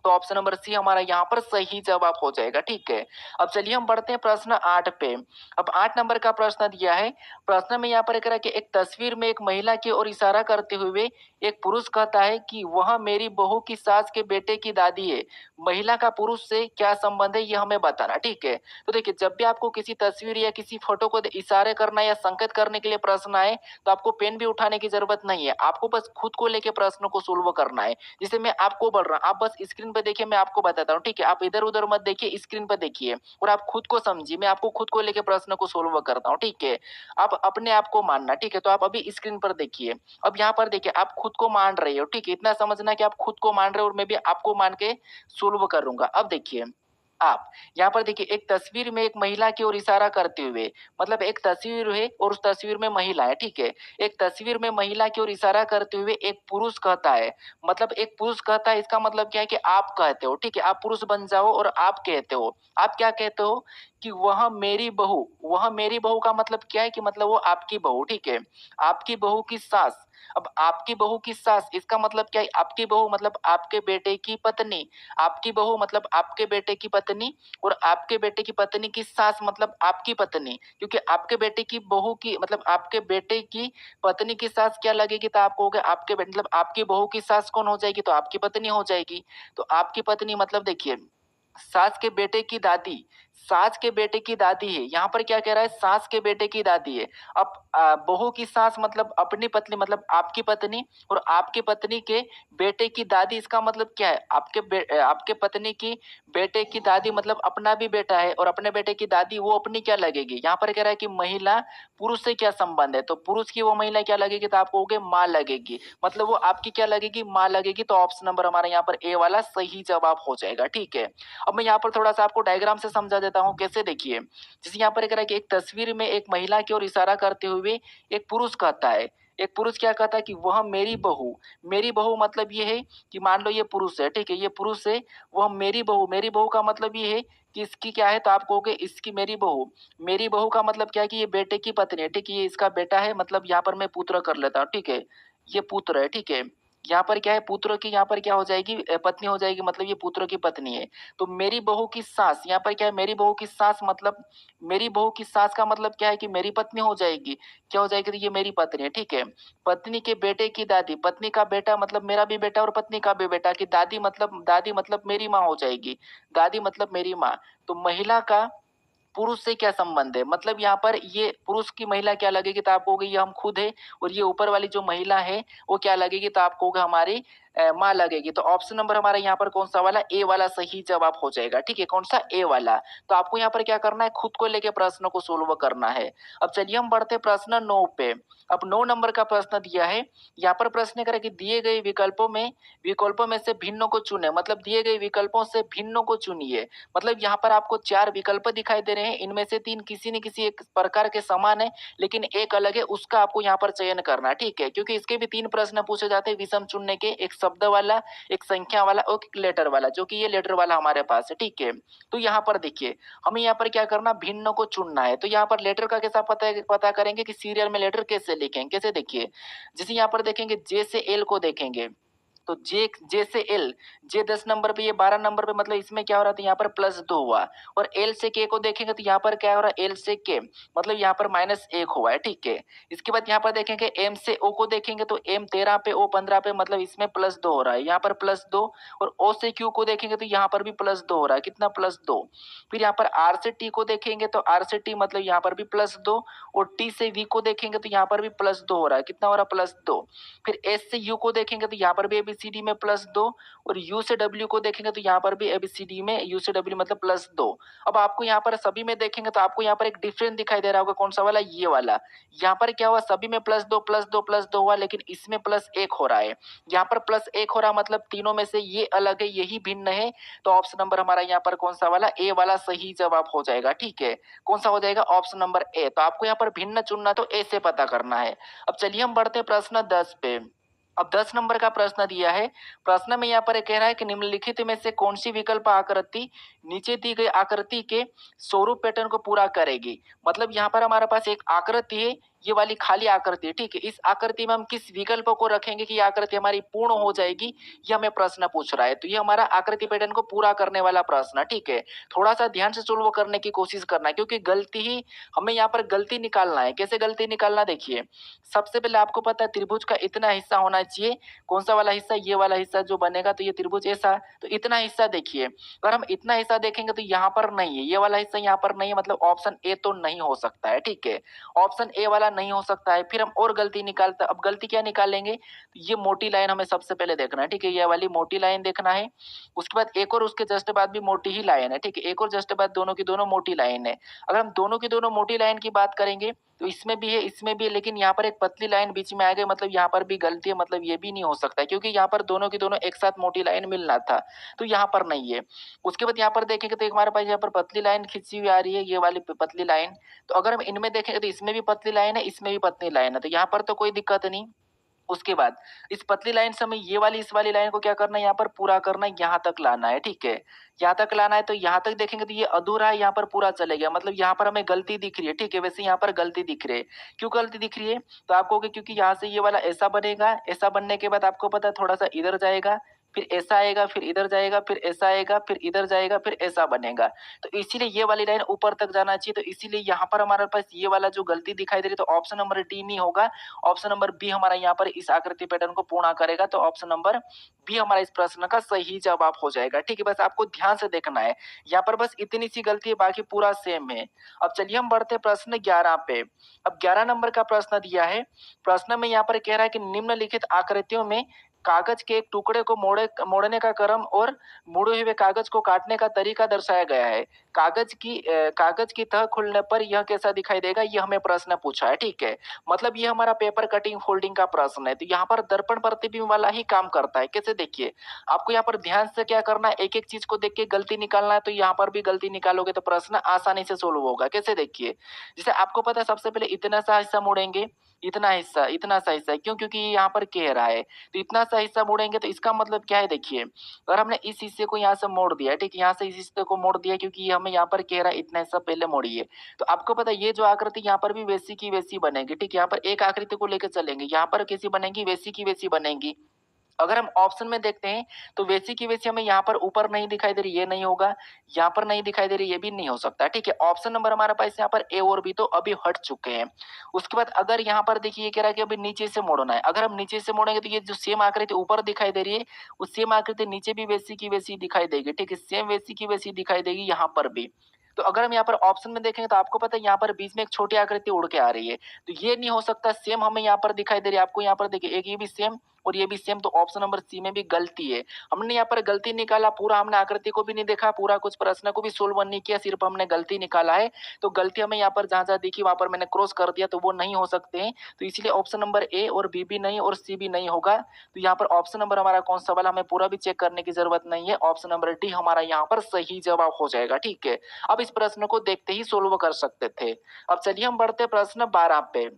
तो ऑप्शन नंबर सी हमारा यहाँ पर सही जवाब हो जाएगा। ठीक है, अब चलिए हम बढ़ते हैं प्रश्न 8 पे। अब 8 नंबर का प्रश्न दिया है। प्रश्न में यहाँ पर कह रहा है कि एक तस्वीर में एक महिला की ओर इशारा करते हुए एक पुरुष कहता है कि वह मेरी बहू की सास के बेटे की दादी है। महिला का पुरुष से क्या संबंध है, ये हमें बताना। ठीक है, तो देखिए जब भी आपको किसी तस्वीर या किसी फोटो को इशारे करना या संकेत करने के लिए प्रश्न आए, तो आपको पेन भी उठाने की जरूरत नहीं है, आपको बस खुद को लेके प्रश्नों को सोल्व करना है। जिसे मैं आपको बोल रहा हूँ, आप बस स्क्रीन पे देखिए, मैं आपको बताता हूँ। ठीक है, आप इधर उधर मत देखिए, स्क्रीन पे देखिए और आप खुद को समझिए। मैं आपको खुद को लेके प्रश्न को सोल्व करता हूँ। ठीक है, आप अपने आप को मानना। ठीक है, तो आप अभी स्क्रीन पर देखिए। अब यहाँ पर देखिए, आप खुद को मान रहे हो। ठीक है, इतना समझना कि आप खुद को मान रहे हो और मैं भी आपको मान के सोल्व करूंगा। अब देखिए आप यहाँ पर देखिए, एक तस्वीर में एक महिला की ओर इशारा करते हुए, मतलब एक तस्वीर है और उस तस्वीर में महिला है। ठीक है, एक तस्वीर में महिला की ओर इशारा करते हुए एक पुरुष कहता है, मतलब एक पुरुष कहता है, इसका मतलब क्या है कि आप कहते हो। ठीक है, आप पुरुष बन जाओ और आप कहते हो, आप क्या कहते हो कि वह मेरी बहू, वह मेरी बहू का मतलब क्या है कि मतलब वो आपकी बहू। ठीक है, आपकी बहू की सास। अब आपकी बहू की सास, इसका मतलब क्या है, आपकी बहू मतलब आपके बेटे की पत्नी, आपकी बहू मतलब आपके बेटे की पत्नी, और आपके बेटे की पत्नी की सास मतलब आपकी पत्नी। क्योंकि आपके बेटे की बहू की मतलब आपके बेटे की पत्नी की सास क्या लगेगी, तो आप कहोगे आपके मतलब आपकी बहू की सास कौन हो जाएगी, तो आपकी पत्नी हो जाएगी। तो आपकी पत्नी मतलब देखिए, सास के बेटे की दादी, सास के बेटे की दादी है। यहाँ पर क्या कह रहा है, सास के बेटे की दादी है। अब बहू की सास मतलब अपनी पत्नी, मतलब आपकी पत्नी, और आपकी पत्नी के बेटे की दादी, इसका मतलब क्या है, आपके पत्नी की बेटे की दादी मतलब अपना भी बेटा है, और अपने बेटे की दादी वो अपनी क्या लगेगी। यहाँ पर कह रहा है कि महिला पुरुष से क्या संबंध है, तो पुरुष की वो महिला क्या लगेगी, तो आप कहोगे माँ लगेगी, मतलब वो आपकी क्या लगेगी, माँ लगेगी। तो ऑप्शन नंबर हमारा यहाँ पर ए वाला सही जवाब हो जाएगा। ठीक है, अब मैं यहाँ पर थोड़ा सा आपको डायग्राम से समझा देता हूँ, कैसे देखिए। जैसे यहाँ पर कह रहा है कि एक तस्वीर में एक महिला की ओर इशारा करते हुए एक पुरुष कहता है, एक पुरुष क्या कहता है कि वह मेरी बहू, मेरी बहू मतलब ये है कि मान लो ये पुरुष है। ठीक है, ये पुरुष है, वह मेरी बहू, मेरी बहू का मतलब ये है कि इसकी क्या है, तो आप कहोगे इसकी मेरी बहू, मेरी बहू का मतलब क्या है कि ये बेटे की पत्नी है। ठीक है, ये इसका बेटा है, मतलब यहाँ पर मैं पुत्र कर लेता हूँ। ठीक है, ये पुत्र है। ठीक है, यहाँ पर क्या है, पुत्र की यहाँ पर क्या हो जाएगी, पत्नी हो जाएगी, मतलब ये पुत्र की पत्नी है। तो मेरी बहू की सास, यहाँ पर क्या है, मेरी बहू की सास मतलब, मेरी बहू की सास का मतलब क्या है कि मेरी पत्नी हो जाएगी। क्या हो जाएगी, तो ये मेरी पत्नी है। ठीक है, पत्नी के बेटे की दादी, पत्नी का बेटा मतलब मेरा भी बेटा और पत्नी का भी बेटा, की दादी मतलब मेरी माँ हो जाएगी, दादी मतलब मेरी माँ। तो महिला का पुरुष से क्या संबंध है, मतलब यहाँ पर ये पुरुष की महिला क्या लगेगी, तो आप कहोगे ये हम खुद है, और ये ऊपर वाली जो महिला है वो क्या लगेगी, तो आप कहोगे हमारी माँ लगेगी। तो ऑप्शन नंबर हमारा यहाँ पर कौन सा वाला, ए वाला सही जवाब हो जाएगा। ठीक है, कौन सा, ए वाला। तो आपको यहाँ पर क्या करना है, खुद को लेके प्रश्न को सोल्व करना है। अब चलिए हम बढ़ते हैं प्रश्न 9 पे। अब 9 नंबर का प्रश्न दिया है। यहाँ पर प्रश्न करे कि दिए गए विकल्पों में से भिन्नों को चुने, मतलब दिए गए विकल्पों से भिन्नों को चुनिए। मतलब यहाँ पर आपको 4 विकल्प दिखाई दे रहे हैं, इनमें से 3 किसी न किसी एक प्रकार के समान है, लेकिन एक अलग है, उसका आपको यहाँ पर चयन करना है। ठीक है, क्योंकि इसके भी 3 प्रश्न पूछे जाते हैं विषम चुनने के, एक शब्द वाला, एक संख्या वाला और एक लेटर वाला, जो कि ये लेटर वाला हमारे पास है। ठीक है, तो यहाँ पर देखिए, हमें यहाँ पर क्या करना, भिन्न को चुनना है। तो यहाँ पर लेटर का कैसा पता करेंगे कि सीरियल में लेटर कैसे लिखेंगे, कैसे देखिए। जैसे यहाँ पर देखेंगे, जे से एल को देखेंगे, तो जे से एल, जे 10 नंबर पे, ये 12 नंबर पे, मतलब इसमें क्या हो रहा था, यहाँ पर +2 हुआ। और एल से के को देखेंगे तो यहाँ पर क्या हो रहा है, एल से के मतलब यहाँ पर -1 हुआ है। ठीक है, इसके बाद यहाँ पर देखेंगे एम से ओ को देखेंगे, तो एम 13 पे ओ 15 पे, मतलब इसमें +2 हो रहा है, यहाँ पर +2। और ओ से क्यू को देखेंगे तो यहाँ पर भी +2 हो रहा है, कितना, +2। फिर यहाँ पर आर से टी को देखेंगे, तो आर से टी मतलब यहाँ पर भी +2। और टी से वी को देखेंगे तो यहाँ पर भी +2 हो रहा है, कितना हो रहा है, +2। फिर एस से यू को देखेंगे तो यहाँ पर भी एबीसीडी में +2। और यू से डब्ल्यू को देखेंगे तो यहाँ पर भी एबीसीडी में यू से डब्ल्यू मतलब +2। अब आपको यहाँ पर सभी में देखेंगे तो आपको यहाँ पर एक डिफरेंस दिखाई दे रहा होगा, कौन सा वाला, ये वाला। यहाँ पर क्या हुआ, सभी में +2 हुआ, लेकिन इसमें +1 हो रहा है। यहाँ पर +1 हो रहा, मतलब तीनों में से ये अलग है, यही भिन्न है। तो ऑप्शन नंबर हमारा यहाँ पर कौन सा वाला, ए वाला सही जवाब हो जाएगा। ठीक है, कौन सा हो जाएगा, ऑप्शन नंबर ए। तो आपको यहाँ पर भिन्न चुनना, तो ए से पता करना है। अब चलिए हम बढ़ते हैं प्रश्न 10 पे। अब 10 नंबर का प्रश्न दिया है। प्रश्न में यहाँ पर कह रहा है कि निम्नलिखित में से कौन सी विकल्प आकृति नीचे दी गई आकृति के स्वरूप पैटर्न को पूरा करेगी। मतलब यहाँ पर हमारे पास एक आकृति है, ये वाली खाली आकृति है, ठीक है। इस आकृति में हम किस विकल्प को रखेंगे कि ये आकृति हमारी पूर्ण हो जाएगी, ये हमें प्रश्न पूछ रहा है। तो ये हमारा आकृति पैटर्न को पूरा करने वाला प्रश्न है, ठीक है। थोड़ा सा ध्यान से सोल्व करने की कोशिश करना है, क्योंकि गलती ही हमें यहाँ पर गलती निकालना है। कैसे गलती निकालना, देखिए सबसे पहले आपको पता है त्रिभुज का इतना हिस्सा होना चाहिए। कौन सा वाला हिस्सा, ये वाला हिस्सा जो बनेगा, तो ये त्रिभुज ऐसा, तो इतना हिस्सा देखिए। अगर हम इतना हिस्सा देखेंगे तो यहाँ पर नहीं है, ये वाला हिस्सा यहाँ पर नहीं है, मतलब ऑप्शन ए तो नहीं हो सकता है, ठीक है। ऑप्शन ए वाला नहीं हो सकता है। फिर हम और गलती निकालते, अब गलती क्या निकालेंगे, तो ये मोटी लाइन हमें सबसे पहले देखना है, ठीक है। ये वाली मोटी लाइन देखना है। उसके बाद एक और उसके जस्ट बाद भी मोटी ही लाइन है, ठीक है। एक और जस्ट बाद दोनों की दोनों मोटी लाइन है। अगर हम दोनों की दोनों मोटी लाइन की बात करेंगे तो इसमें भी है, इसमें भी है, लेकिन यहाँ पर एक पतली लाइन बीच में आ गई, मतलब यहाँ पर भी गलती है, मतलब ये भी नहीं हो सकता है, क्योंकि यहाँ पर दोनों की दोनों एक साथ मोटी लाइन मिलना था, तो यहाँ पर नहीं है। उसके बाद यहाँ पर देखेंगे तो एक हमारे पास यहाँ पर पतली लाइन खींची हुई आ रही है, ये वाली पतली लाइन। तो अगर हम इनमें देखेंगे तो इसमें भी पतली लाइन है, इसमें भी पतली लाइन है, तो यहाँ पर तो कोई दिक्कत नहीं। उसके बाद इस पतली लाइन से हमें ये वाली इस वाली लाइन को क्या करना है, यहाँ पर पूरा करना है, यहाँ तक लाना है, ठीक है। यहाँ तक लाना है, तो यहाँ तक देखेंगे तो ये अधूरा है, यहाँ पर पूरा चले गया, मतलब यहाँ पर हमें गलती दिख रही है, ठीक है। वैसे यहाँ पर गलती दिख रही है, क्यों गलती दिख रही है, तो आप कहोगे क्योंकि यहाँ से ये वाला ऐसा बनेगा, ऐसा बनने के बाद आपको पता है थोड़ा सा इधर जाएगा, फिर ऐसा आएगा, फिर इधर जाएगा, फिर ऐसा आएगा, फिर इधर जाएगा, फिर ऐसा बनेगा। तो इसीलिए ये वाली लाइन ऊपर तक जाना चाहिए, तो इसीलिए यहाँ पर हमारे पास ये वाला जो गलती दिखाई दे रही है, तो ऑप्शन नंबर डी नहीं होगा, ऑप्शन नंबर बी हमारा यहाँ पर इस आकृति पैटर्न को पूर्ण करेगा। तो ऑप्शन नंबर बी हमारा इस प्रश्न का सही जवाब हो जाएगा, ठीक है। बस आपको ध्यान से देखना है, यहाँ पर बस इतनी सी गलती है, बाकी पूरा सेम है। अब चलिए हम बढ़ते प्रश्न 11 पे। अब 11 नंबर का प्रश्न दिया है। प्रश्न में यहाँ पर कह रहा है कि निम्नलिखित आकृतियों में कागज के एक टुकड़े को मोड़ने का क्रम और मुड़े हुए कागज को काटने का तरीका दर्शाया गया है। कागज की तह खुलने पर यह कैसा दिखाई देगा, ये हमें प्रश्न पूछा है, ठीक है। मतलब ये हमारा पेपर कटिंग फोल्डिंग का प्रश्न है। तो यहाँ पर दर्पण प्रतिबिंब वाला ही काम करता है। कैसे, देखिए आपको यहाँ पर ध्यान से क्या करना है, एक एक चीज को देख के गलती निकालना है। तो यहाँ पर भी गलती निकालोगे तो प्रश्न आसानी से सोल्व होगा। कैसे, देखिए जैसे आपको पता है सबसे पहले इतना सा हिस्सा मोड़ेंगे, इतना सा हिस्सा, क्यों, क्योंकि ये यहाँ पर कह रहा है। तो इतना सा हिस्सा मोड़ेंगे तो इसका मतलब क्या है, देखिए अगर हमने इस हिस्से को यहाँ से मोड़ दिया है, ठीक है, यहाँ से इस हिस्से को मोड़ दिया, क्योंकि ये हमें यहाँ पर कह रहा है इतना हिस्सा पहले मोड़िए। तो आपको पता है ये जो आकृति यहाँ पर भी वैसी की वैसी बनेगी, ठीक है। यहाँ पर एक आकृति को लेकर चलेंगे, यहाँ पर कैसी बनेगी, वैसी की वैसी बनेगी। अगर हम ऑप्शन में देखते हैं तो वैसी की वैसी हमें यहाँ पर ऊपर नहीं दिखाई दे रही, ये नहीं होगा। यहाँ पर नहीं दिखाई दे रही, ये भी नहीं हो सकता, ठीक है। ऑप्शन नंबर हमारे पास यहाँ पर ए और बी तो अभी हट चुके हैं। उसके बाद अगर यहाँ पर देखिए ये कह रहा है कि अभी नीचे से मोड़ना है। अगर हम नीचे से मोड़ेंगे तो ये जो सेम आकृति ऊपर दिखाई दे रही है, उस सेम आकृति नीचे भी वैसी की वैसी दिखाई देगी, ठीक है। सेम वैसी की वैसी दिखाई देगी यहाँ पर भी। तो अगर हम यहाँ पर ऑप्शन में देखेंगे तो आपको पता है यहाँ पर बीच में एक छोटी आकृति उड़ के आ रही है, तो ये नहीं हो सकता। सेम हमें यहाँ पर दिखाई दे रही है, आपको यहाँ पर देखिए एक ये भी सेम और ये भी सेम, तो ऑप्शन नंबर सी में भी गलती है। हमने यहाँ पर गलती निकाला, पूरा हमने आकृति को भी नहीं देखा, पूरा कुछ प्रश्न को भी सोल्व नहीं किया, सिर्फ हमने गलती निकाला है। तो गलती हमें यहाँ पर जहां जहां दिखी वहां पर मैंने क्रॉस कर दिया, तो वो नहीं हो सकते हैं। तो इसलिए ऑप्शन नंबर ए और बी भी नहीं और सी भी नहीं होगा। तो यहाँ पर ऑप्शन नंबर हमारा कौन सा वाला, हमें पूरा भी चेक करने की जरूरत नहीं है। ऑप्शन नंबर डी हमारा यहाँ पर सही जवाब हो जाएगा, ठीक है। अब इस प्रश्न को देखते ही सोल्व कर सकते थे। अब चलिए हम बढ़ते प्रश्न 12 पे।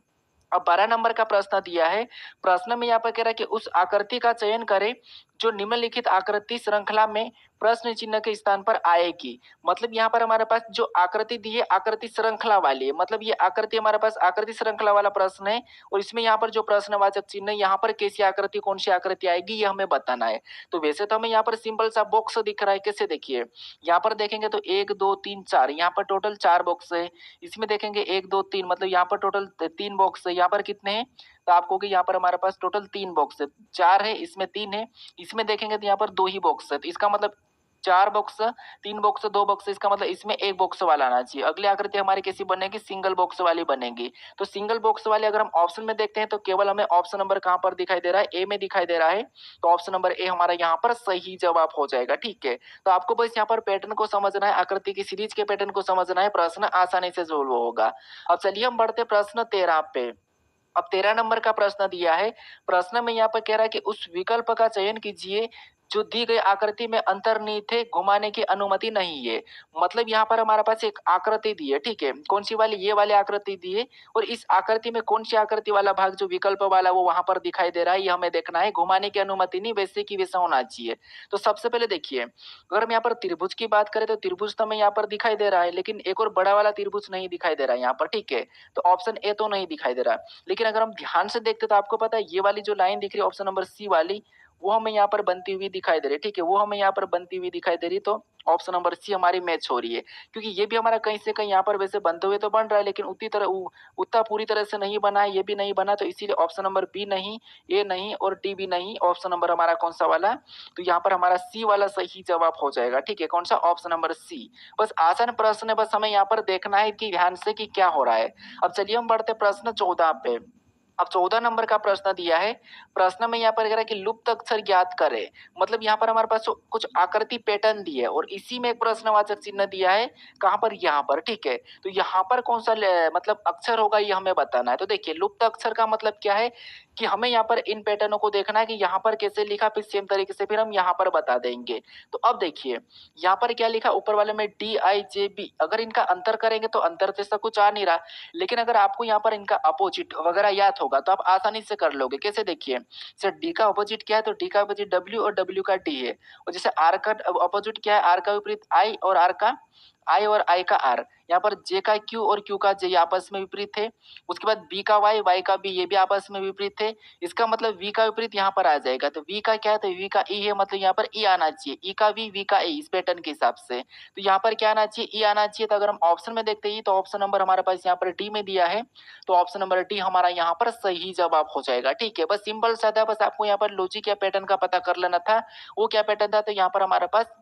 अब 12 नंबर का प्रश्न दिया है। प्रश्न में यहाँ पर कह रहा है कि उस आकृति का चयन करें जो निम्नलिखित आकृति श्रृंखला में प्रश्न चिन्ह के स्थान पर आएगी। मतलब यहाँ पर हमारे पास जो आकृति दी है आकृति श्रृंखला वाली है, मतलब ये आकृति हमारे पास आकृति श्रृंखला वाला प्रश्न है। और इसमें यहाँ पर जो प्रश्नवाचक चिन्ह है, यहाँ पर कैसी आकृति कौन सी आकृति आएगी ये हमें बताना है। तो वैसे तो हमें यहाँ पर सिंपल सा बॉक्स दिख रहा है। कैसे, देखिए यहाँ पर देखेंगे तो 1 2 3 4, यहाँ पर टोटल 4 बॉक्स है। इसमें देखेंगे 1 2 3, मतलब यहाँ पर टोटल 3 बॉक्स है। यहाँ पर कितने हैं, तो आपको कि यहाँ पर हमारे पास टोटल 3 बॉक्स है, 4 है, इसमें 3 है। इसमें देखेंगे तो यहाँ पर 2 ही बॉक्स है, तो इसका मतलब 4 बॉक्स, 3 बॉक्स, 2 बॉक्स, इसका मतलब इसमें 1 बॉक्स वाला आना चाहिए। अगली आकृति हमारी कैसी बनेगी, सिंगल बॉक्स वाली बनेगी। तो सिंगल बॉक्स वाली अगर हम ऑप्शन में देखते हैं तो केवल हमें ऑप्शन नंबर कहाँ पर दिखाई दे रहा है, ए में दिखाई दे रहा है। तो ऑप्शन नंबर ए हमारा यहाँ पर सही जवाब हो जाएगा, ठीक है। तो आपको बस यहाँ पर पैटर्न को समझना है, आकृति की सीरीज के पैटर्न को समझना है, प्रश्न आसानी से सोल्व होगा। अब चलिए हम बढ़ते प्रश्न 13 पे। अब 13 नंबर का प्रश्न दिया है। प्रश्न में यहाँ पर कह रहा है कि उस विकल्प का चयन कीजिए जो दी गई आकृति में अंतर्निहित है घुमाने की अनुमति नहीं है। मतलब यहाँ पर हमारे पास एक आकृति दी है, ठीक है, कौन सी वाली, ये वाली आकृति दी है, और इस आकृति में कौन सी आकृति वाला भाग जो विकल्प वाला वो वहां पर दिखाई दे रहा है, ये हमें देखना है। घुमाने की अनुमति नहीं, वैसे की वैसा होना चाहिए। तो सबसे पहले देखिए, अगर हम यहाँ पर त्रिभुज की बात करें तो त्रिभुज तो हमें यहाँ पर दिखाई दे रहा है, लेकिन एक और बड़ा वाला त्रिभुज नहीं दिखाई दे रहा है यहाँ पर, ठीक है। तो ऑप्शन ए तो नहीं दिखाई दे रहा। लेकिन अगर हम ध्यान से देखते तो आपको पता है ये वाली जो लाइन दिख रही है ऑप्शन नंबर सी वाली, वो हमें यहाँ पर बनती हुई दिखाई दे रही है, ठीक है, वो हमें यहाँ पर बनती हुई दिखाई दे रही है। तो ऑप्शन नंबर सी हमारी मैच हो रही है, क्योंकि ये भी हमारा कहीं से कहीं यहाँ पर वैसे बनते हुए तो बन रहा है, लेकिन उतना पूरी तरह से नहीं बना है, ये भी नहीं बना, तो इसीलिए ऑप्शन नंबर बी नहीं, ए नहीं और डी भी नहीं। ऑप्शन नंबर हमारा कौन सा वाला, तो यहाँ पर हमारा सी वाला सही जवाब हो जाएगा, ठीक है, कौन सा, ऑप्शन नंबर सी। बस आसान प्रश्न है, बस हमें यहाँ पर देखना है कि ध्यान से कि क्या हो रहा है। अब चलिए हम बढ़ते प्रश्न 14 पे। अब 14 नंबर का प्रश्न दिया है। प्रश्न में यहाँ पर कह रहा है कि लुप्त अक्षर ज्ञात करें। मतलब यहाँ पर हमारे पास कुछ आकृति पैटर्न दी है और इसी में एक प्रश्नवाचक चिन्ह दिया है, कहाँ पर, यहाँ पर, ठीक है। तो यहाँ पर कौन सा मतलब अक्षर होगा ये हमें बताना है। तो देखिए लुप्त अक्षर का मतलब क्या है कि हमें यहाँ पर इन पैटर्नों को देखना है कि यहाँ पर कैसे लिखा, फिर सेम तरीके से फिर हम यहाँ पर बता देंगे। तो अब देखिए यहाँ पर क्या लिखा, ऊपर वाले में DIJB, अगर इनका अंतर करेंगे तो अंतर जैसा कुछ आ नहीं रहा, लेकिन अगर आपको यहाँ पर इनका अपोजिट वगैरह याद होगा तो आप आसानी से कर लोगे। कैसे, देखिए जैसे डी का अपोजिट क्या है, तो डी का अपोजिट W और W का D है। और जैसे आर का अपोजिट क्या है, आर का विपरीत I और आर का I और I का R। यहाँ पर J का Q और Q का J आपस में विपरीत है। उसके बाद B का Y, Y का B, ये भी आपस में विपरीत है। इसका मतलब V का विपरीत यहाँ पर आ जाएगा, तो V का क्या है, तो V का E है, मतलब यहाँ पर E आना चाहिए, E का V का E, इस पैटर्न के हिसाब से। तो यहाँ पर क्या आना चाहिए, E आना चाहिए। तो अगर हम ऑप्शन में देखते हैं तो ऑप्शन नंबर हमारे पास यहाँ पर डी में दिया है, तो ऑप्शन नंबर डी हमारा यहाँ पर सही जवाब हो जाएगा, ठीक है। बस सिंपल सा था, बस आपको यहाँ पर लॉजिक या पैटर्न का पता कर लेना था। वो क्या पैटर्न था, तो यहाँ पर हमारे पास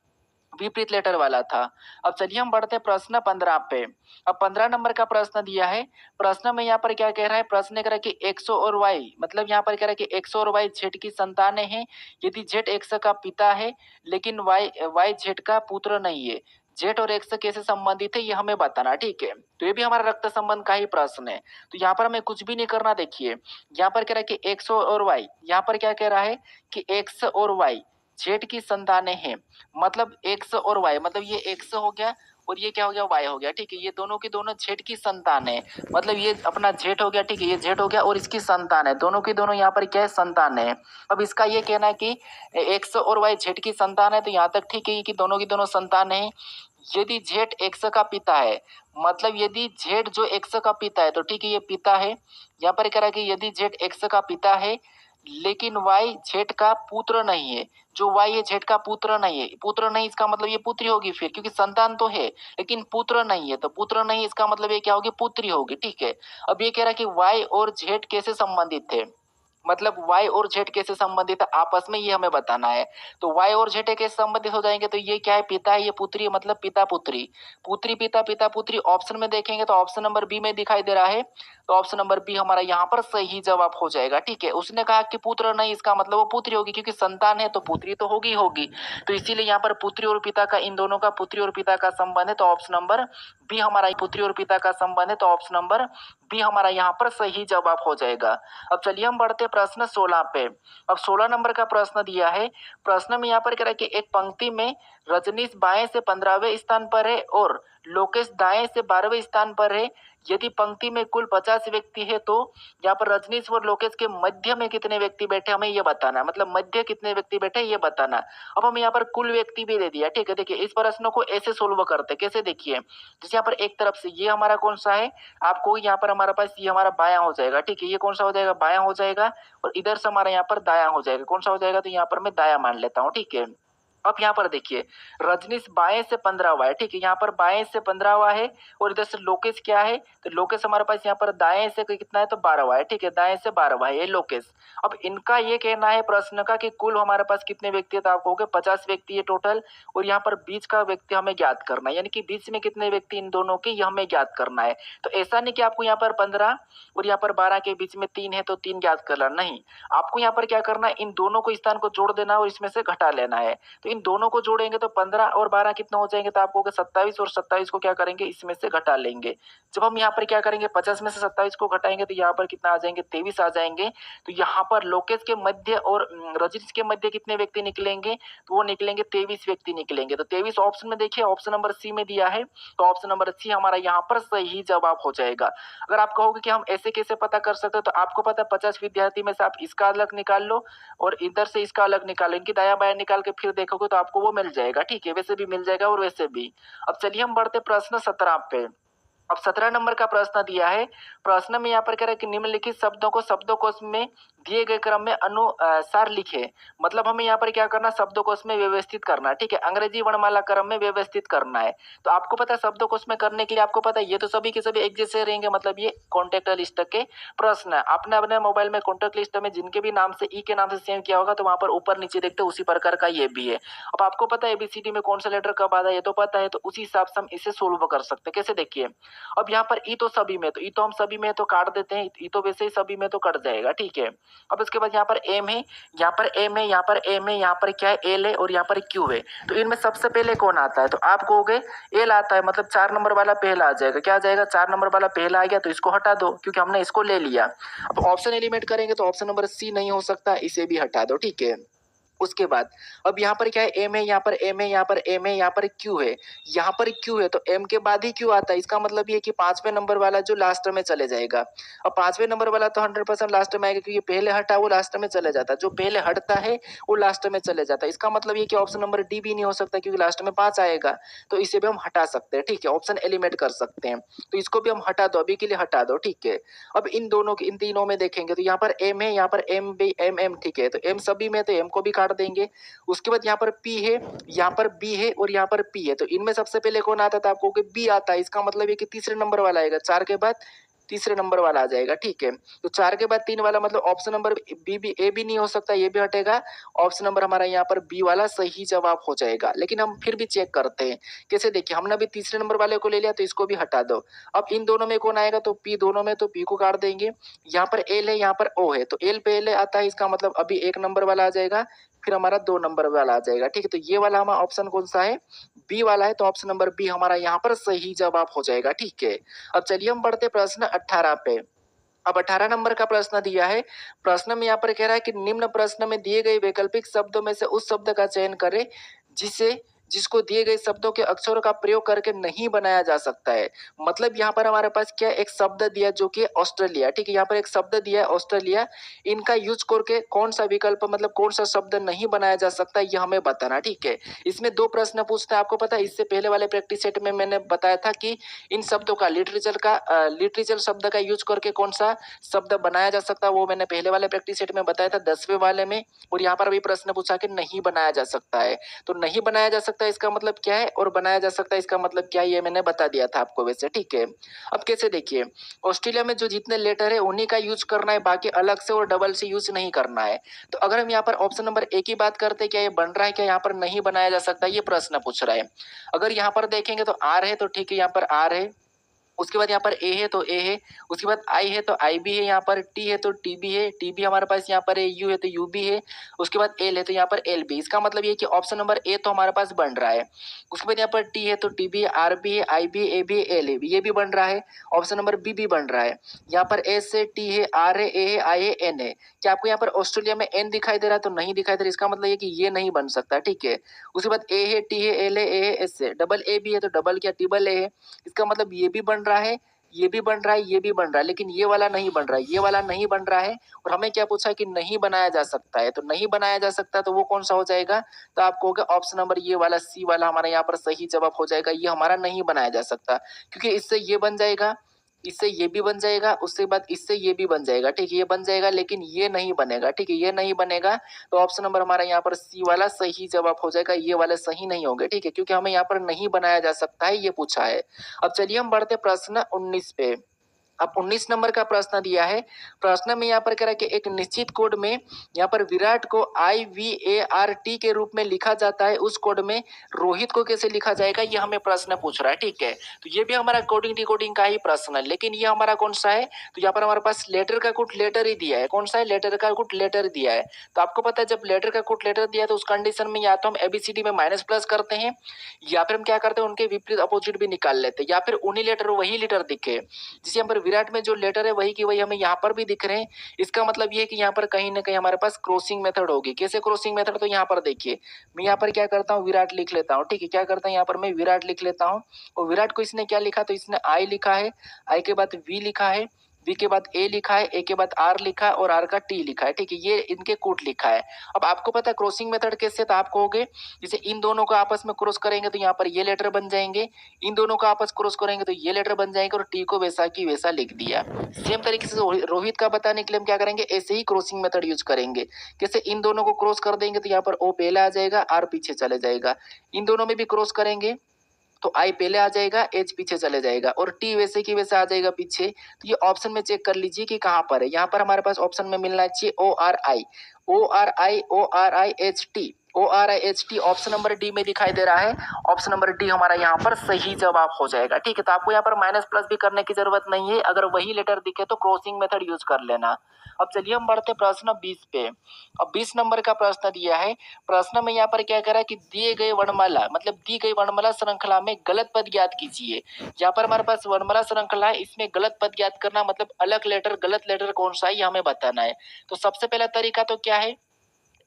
विपरीत लेटर वाला था। अब चलिए हम बढ़ते हैं प्रश्न 15 पे। अब 15 नंबर का प्रश्न दिया है। प्रश्न में यहाँ पर क्या कह रहा है, प्रश्न कह रहा है कि x और y, मतलब यहाँ पर कह रहा है कि x और y z की संतानें हैं यदि z x का पिता है लेकिन y z का पुत्र नहीं है। z और x कैसे संबंधित है ये हमें बताना, ठीक है। तो ये भी हमारा रक्त संबंध का ही प्रश्न है। तो यहाँ पर हमें कुछ भी नहीं करना। देखिए यहाँ पर कह रहा है कि x और y, यहाँ पर क्या कह रहा है कि x और y जेड की संतानें हैं, मतलब x और y, मतलब ये x हो गया और ये क्या हो गया, y हो गया, ठीक है। ये दोनों की दोनों जेड की संतान है, मतलब ये अपना जेड हो गया, ठीक है, ये जेड हो गया और इसकी संतान है, दोनों की दोनों यहाँ पर क्या है, संतान है। अब इसका ये कहना है कि x और y जेड की संतान है, तो यहाँ तक ठीक है कि दोनों की दोनों संतान है। यदि जेड x का पिता है, मतलब यदि जेड जो x का पिता है, तो ठीक है ये पिता है। यहाँ पर कह रहा है कि यदि जेड x का पिता है लेकिन y जेड का पुत्र नहीं है, जो y है जेड का पुत्र नहीं है। पुत्र नहीं इसका मतलब ये पुत्री होगी फिर, क्योंकि संतान तो है लेकिन पुत्र नहीं है, तो पुत्र नहीं इसका मतलब ये क्या होगी, पुत्री होगी, ठीक है। अब ये कह रहा है कि y और जेड कैसे संबंधित थे, मतलब y और z कैसे संबंधित है आपस में, ये हमें बताना है। तो y और z कैसे संबंधित हो जाएंगे, तो ये क्या है, पिता है, ये पुत्री है, मतलब पिता पुत्री, पुत्री पिता, पिता पुत्री। ऑप्शन में देखेंगे तो ऑप्शन नंबर बी में दिखाई दे रहा है, तो ऑप्शन नंबर बी हमारा यहाँ पर सही जवाब हो जाएगा, ठीक है। उसने कहा कि पुत्र नहीं, इसका मतलब वो पुत्री होगी, क्योंकि संतान है तो पुत्री तो होगी होगी, तो इसीलिए यहाँ पर पुत्री और पिता का, इन दोनों का पुत्री और पिता का संबंध है, तो ऑप्शन नंबर बी हमारा पुत्री और पिता का संबंध है, तो ऑप्शन नंबर बी हमारा यहाँ पर सही जवाब हो जाएगा। अब चलिए हम बढ़ते प्रश्न 16 पे। अब 16 नंबर का प्रश्न दिया है। प्रश्न में यहाँ पर कह रहा है कि एक पंक्ति में रजनीश बाएं से 15वें स्थान पर है और लोकेश दाएं से 12वें स्थान पर है। यदि पंक्ति में कुल 50 व्यक्ति है तो यहाँ पर रजनीश और लोकेश के मध्य में कितने व्यक्ति बैठे हमें ये बताना है, मतलब मध्य कितने व्यक्ति बैठे ये बताना। अब हम यहाँ पर कुल व्यक्ति भी दे दिया, ठीक है। देखिए इस प्रश्न को ऐसे सोल्व करते, कैसे, देखिए जैसे यहाँ पर एक तरफ से ये हमारा कौन सा है, आपको यहाँ पर हमारा पास ये हमारा बायां हो जाएगा, ठीक है, ये कौन सा हो जाएगा, बायां हो जाएगा, और इधर से हमारा यहाँ पर दायां हो जाएगा, कौन सा हो जाएगा, तो यहाँ पर मैं दायां मान लेता हूँ, ठीक है। अब यहाँ पर देखिए रजनीश बाएं से 15वां है, ठीक है, यहाँ पर बाएं से 15वां है, और इधर से लोकेश क्या है, तो लोकेश हमारे पास यहाँ पर दाएं से कितना है, तो 12वां है, ठीक है, दाएं से 12वां है ये लोकेश। अब इनका ये कहना है प्रश्न का कि कुल हमारे पास कितने व्यक्ति है, तो आप कहोगे 50 व्यक्ति है टोटल, और यहाँ पर बीच का व्यक्ति हमें ज्ञात करना है, यानी कि बीच में कितने व्यक्ति इन दोनों के, ये हमें ज्ञात करना है। तो ऐसा नहीं कि आपको यहाँ पर 15 और यहाँ पर 12 के बीच में 3 है तो 3 ज्ञात करना, नहीं, आपको यहाँ पर क्या करना है, इन दोनों को स्थान को जोड़ देना और इसमें से घटा लेना है। तो इन दोनों को जोड़ेंगे तो 15 और 12 कितना हो जाएंगे, तो आपको 27, और 27 को क्या करेंगे, इसमें से घटा लेंगे। जब हम यहाँ पर क्या करेंगे, 50 में से 27 को घटाएंगे तो यहाँ पर कितना आ जाएंगे, 23 आ जाएंगे। तो यहाँ पर लोकेश के मध्य और रजनीश के मध्य कितने व्यक्ति निकलेंगे, तो वो निकलेंगे 23 व्यक्ति निकलेंगे। तो 23 ऑप्शन में देखिए, ऑप्शन नंबर सी में दिया है, तो ऑप्शन नंबर सी हमारा यहाँ पर सही जवाब हो जाएगा। अगर आप कहोगे कि हम ऐसे कैसे पता कर सकते हो, तो आपको पता है 50 विद्यार्थी में से आप इसका अलग निकाल लो और इधर से इसका अलग निकालो, इनकी दाया बाया निकाल के फिर देखोगे तो आपको वो मिल जाएगा। ठीक है, वैसे भी मिल जाएगा और वैसे भी। अब चलिए हम बढ़ते प्रश्न 17 पे। अब 17 नंबर का प्रश्न दिया है। प्रश्न में यहाँ पर कह रहा है कि निम्नलिखित शब्दों को शब्दकोश में दिए गए क्रम में अनुसार लिखे। मतलब हमें यहाँ पर क्या करना, शब्दकोश में व्यवस्थित करना है। ठीक है, अंग्रेजी वर्णमाला क्रम में व्यवस्थित करना है। तो आपको पता है शब्दकोश में करने के लिए आपको पता है ये तो सभी के सभी एक जैसे रहेंगे, मतलब ये कॉन्टेक्ट लिस्ट के प्रश्न है। आपने अपने मोबाइल में कॉन्टेक्ट लिस्ट में जिनके भी नाम से ई के नाम से सेव किया होगा तो वहां पर ऊपर नीचे देखते उसी प्रकार का ये भी है। अब आपको पता है एबीसीडी में कौन सा लेटर कब आता है ये तो पता है, तो उसी हिसाब से हम इसे सोल्व कर सकते हैं। कैसे, देखिए अब यहाँ पर ई तो सभी में, तो ई तो हम सभी में तो काट देते हैं, ई तो वैसे ही सभी में तो कट जाएगा। ठीक है, अब इसके बाद यहाँ पर एम है, यहाँ पर एम है, यहाँ पर एम है, यहाँ पर क्या है, एल है और यहाँ पर क्यू है। तो इनमें सबसे पहले कौन आता है, तो आप कहोगे एल आता है, मतलब 4 नंबर वाला पहला आ जाएगा। क्या आ जाएगा, 4 नंबर वाला पहला आ गया, तो इसको हटा दो क्योंकि हमने इसको ले लिया। अब ऑप्शन एलिमेंट करेंगे तो ऑप्शन नंबर सी नहीं हो सकता, इसे भी हटा दो। ठीक है, उसके बाद अब यहाँ पर क्या है, एम है, यहाँ पर एम है, यहाँ पर एम है, यहाँ पर क्यू है, यहाँ पर क्यू है, तो एम के बाद ही क्यू आता है। इसका मतलब ये कि 5वें नंबर वाला जो लास्ट में चले जाएगा। अब 5वें नंबर वाला तो 100% लास्ट में आएगा क्योंकि पहले हटा वो लास्ट में चले जाता है, जो पहले हटता है वो लास्ट में चले जाता है। इसका मतलब ये कि ऑप्शन नंबर डी भी नहीं हो सकता क्योंकि लास्ट में 5 आएगा, तो इसे भी हम हटा सकते हैं। ठीक है, ऑप्शन एलिमेंट कर सकते हैं, तो इसको भी हम हटा दो, अभी के लिए हटा दो। ठीक है, अब इन दोनों इन तीनों में देखेंगे तो यहाँ पर एम है, यहाँ पर एम भी एम एम। ठीक है, तो एम सभी में, तो एम को भी काट देंगे। उसके बाद यहाँ पर P है, यहाँ पर B है और यहाँ पर P है। तो इनमें सबसे पहले कौन आता था, आपको B आता है। इसका मतलब ये कि तीसरे नंबर वाला आएगा, 4 के बाद तीसरे नंबर वाला आ जाएगा। ठीक है, तो 4 के बाद 3 वाला मतलब ऑप्शन नंबर बी भी, ए भी नहीं हो सकता, ये भी हटेगा। ऑप्शन नंबर हमारा यहाँ पर बी वाला सही जवाब हो जाएगा। लेकिन हम फिर भी चेक करते हैं कैसे, देखिए हमने अभी तीसरे नंबर वाले को ले लिया तो इसको भी हटा दो। अब इन दोनों में कौन आएगा, तो पी दोनों में, तो पी को काट देंगे। यहाँ पर एल है, यहाँ पर ओ है, तो एल पहले आता है, इसका मतलब अभी 1 नंबर वाला आ जाएगा, फिर हमारा 2 नंबर वाला आ जाएगा। ठीक है, तो ये वाला हमारा ऑप्शन कौन सा है, बी वाला है, तो ऑप्शन नंबर बी हमारा यहाँ पर सही जवाब हो जाएगा। ठीक है, अब चलिए हम बढ़ते प्रश्न 18 पे। अब 18 नंबर का प्रश्न दिया है। प्रश्न में यहाँ पर कह रहा है कि निम्न प्रश्न में दिए गए वैकल्पिक शब्दों में से उस शब्द का चयन करें जिसको दिए गए शब्दों के अक्षरों का प्रयोग करके नहीं बनाया जा सकता है। मतलब यहाँ पर हमारे पास क्या एक शब्द दिया जो कि ऑस्ट्रेलिया। ठीक है, यहाँ पर एक शब्द दिया है ऑस्ट्रेलिया, इनका यूज करके कौन सा विकल्प मतलब कौन सा शब्द नहीं बनाया जा सकता ये हमें बताना। ठीक है, इसमें 2 प्रश्न पूछते हैं। आपको पता है इससे पहले वाले प्रैक्टिस सेट में मैंने बताया था कि इन शब्दों का लिटरेचर शब्द का यूज करके कौन सा शब्द बनाया जा सकता है, वो मैंने पहले वाले प्रैक्टिस सेट में बताया था 10वें वाले में। और यहाँ पर भी प्रश्न पूछा कि नहीं बनाया जा सकता है, तो नहीं बनाया जा सकता इसका मतलब क्या है और बनाया जा सकता है इसका मतलब क्या है, ये मैंने बता दिया था आपको वैसे। ठीक है, अब कैसे, देखिए ऑस्ट्रेलिया में जो जितने लेटर है उन्हीं का यूज करना है, बाकी अलग से और डबल से यूज नहीं करना है। तो अगर हम यहाँ पर ऑप्शन नंबर ए की बात करते हैं, क्या ये बन रहा है, क्या यहाँ पर नहीं बनाया जा सकता, ये प्रश्न पूछ रहा है। अगर यहाँ पर देखेंगे तो आर है, तो ठीक है यहाँ पर आर है। उसके बाद यहाँ पर ए है तो ए है, उसके बाद आई है तो आई भी है, यहाँ पर टी है तो टी भी है, टी भी हमारे पास यहाँ पर है, यू है तो यू भी है, उसके बाद एल है तो यहाँ पर एल भी। इसका मतलब ये कि ऑप्शन नंबर ए तो हमारे पास बन रहा है। उसके बाद यहाँ पर टी है तो टी भी है, आर भी है, आई भी है, ए भी है, एल है, ये भी बन रहा है। ऑप्शन नंबर बी भी बन रहा है। यहाँ पर एस है, टी है, आर है, ए है, आई है, एन है। क्या आपको यहाँ पर ऑस्ट्रेलिया में एन दिखाई दे रहा है, तो नहीं दिखाई दे रहा, इसका मतलब ये कि ये नहीं बन सकता। ठीक है, उसके बाद ए है, टी है, एल है, ए है, एस है, डबल ए भी है तो डबल क्या टिबल ए है, इसका मतलब ये भी बन रहा है, ये भी बन रहा है, ये भी बन रहा है, लेकिन ये वाला नहीं बन रहा है, ये वाला नहीं बन रहा है। और हमें क्या पूछा है कि नहीं बनाया जा सकता है, तो नहीं बनाया जा सकता तो वो कौन सा हो जाएगा, तो आपको होगा ऑप्शन नंबर ये वाला सी वाला हमारा यहाँ पर सही जवाब हो जाएगा। ये हमारा नहीं बनाया जा सकता क्योंकि इससे ये बन जाएगा, इससे ये भी बन जाएगा, उसके बाद इससे ये भी बन जाएगा। ठीक है, ये बन जाएगा लेकिन ये नहीं बनेगा। ठीक है, ये नहीं बनेगा, तो ऑप्शन नंबर हमारा यहाँ पर सी वाला सही जवाब हो जाएगा। ये वाले सही नहीं होंगे। ठीक है, क्योंकि हमें यहाँ पर नहीं बनाया जा सकता है, ये पूछा है। अब चलिए हम बढ़ते प्रश्न 19 पे। अब 19 नंबर का प्रश्न दिया है। प्रश्न में यहाँ पर कह रहा है कि एक निश्चित कोड में यहाँ पर विराट को IVART के रूप में लिखा जाता है, उस कोड में रोहित को कैसे लिखा जाएगा, ये हमें प्रश्न पूछ रहा है। ठीक है, तो ये भी हमारा कोडिंग डिकोडिंग का ही प्रश्न है, लेकिन ये हमारा कौन सा है, तो यहाँ पर हमारे पास लेटर का कुछ लेटर ही दिया है। कौन सा है, लेटर का कुछ लेटर दिया है। तो आपको पता है जब लेटर का कुछ लेटर दिया है तो उस कंडीशन में या तो हम ABCD में माइनस प्लस करते हैं, या फिर हम क्या करते हैं उनके विपरीत अपोजिट भी निकाल लेते हैं, या फिर उन्हीं लेटर वही लेटर दिखे। जिसे यहाँ पर विराट में जो लेटर है वही की वही हमें यहाँ पर भी दिख रहे हैं। इसका मतलब ये है कि यहाँ पर कहीं ना कहीं हमारे पास क्रॉसिंग मेथड होगी। कैसे क्रॉसिंग मेथड, तो यहाँ पर देखिए मैं यहाँ पर क्या करता हूँ, विराट लिख लेता हूँ। ठीक है, क्या करता हूँ यहाँ पर मैं विराट लिख लेता हूँ। और विराट को इसने क्या लिखा, तो इसने आई लिखा है, आई के बाद वी लिखा है, वी के बाद ए लिखा है, ए के बाद आर लिखा है और आर का टी लिखा है। ठीक है, ये इनके कूट लिखा है। अब आपको पता है क्रॉसिंग मेथड कैसे, तो आप कहोगे जैसे इन दोनों को आपस में क्रॉस करेंगे तो यहाँ पर ये लेटर बन जाएंगे, इन दोनों को आपस क्रॉस करेंगे तो ये लेटर बन जाएंगे, और टी को वैसा की वैसा लिख दिया। सेम तरीके से रोहित का बताने के लिए हम क्या करेंगे, ऐसे ही क्रॉसिंग मेथड यूज करेंगे। कैसे, इन दोनों को क्रॉस कर देंगे तो यहाँ पर ओ पहले आ जाएगा, आर पीछे चले जाएगा। इन दोनों में भी क्रॉस करेंगे तो आई पहले आ जाएगा, एच पीछे चले जाएगा, और टी वैसे की वैसे आ जाएगा पीछे। तो ये ऑप्शन में चेक कर लीजिए कि कहाँ पर है। यहाँ पर हमारे पास ऑप्शन में मिलना चाहिए ORI, ORI, ORIHT, ORIHT option number D में दिखाई दे रहा है। ऑप्शन नंबर डी हमारा यहाँ पर सही जवाब हो जाएगा। ठीक है, तो आपको यहाँ पर माइनस प्लस भी करने की जरूरत नहीं है, अगर वही लेटर दिखे तो क्रॉसिंग मेथड यूज कर लेना। अब चलिए हम बढ़ते प्रश्न 20 पे। अब 20 नंबर का प्रश्न दिया है। प्रश्न में यहाँ पर क्या कह रहा है कि दिए गए वर्णमाला, मतलब दी गई वर्णमाला श्रृंखला में गलत पद ज्ञात कीजिए। यहाँ पर हमारे पास वर्णमाला श्रृंखला है, इसमें गलत पद ज्ञात करना, मतलब अलग लेटर गलत लेटर कौन सा है ये हमें बताना है। तो सबसे पहला तरीका तो क्या है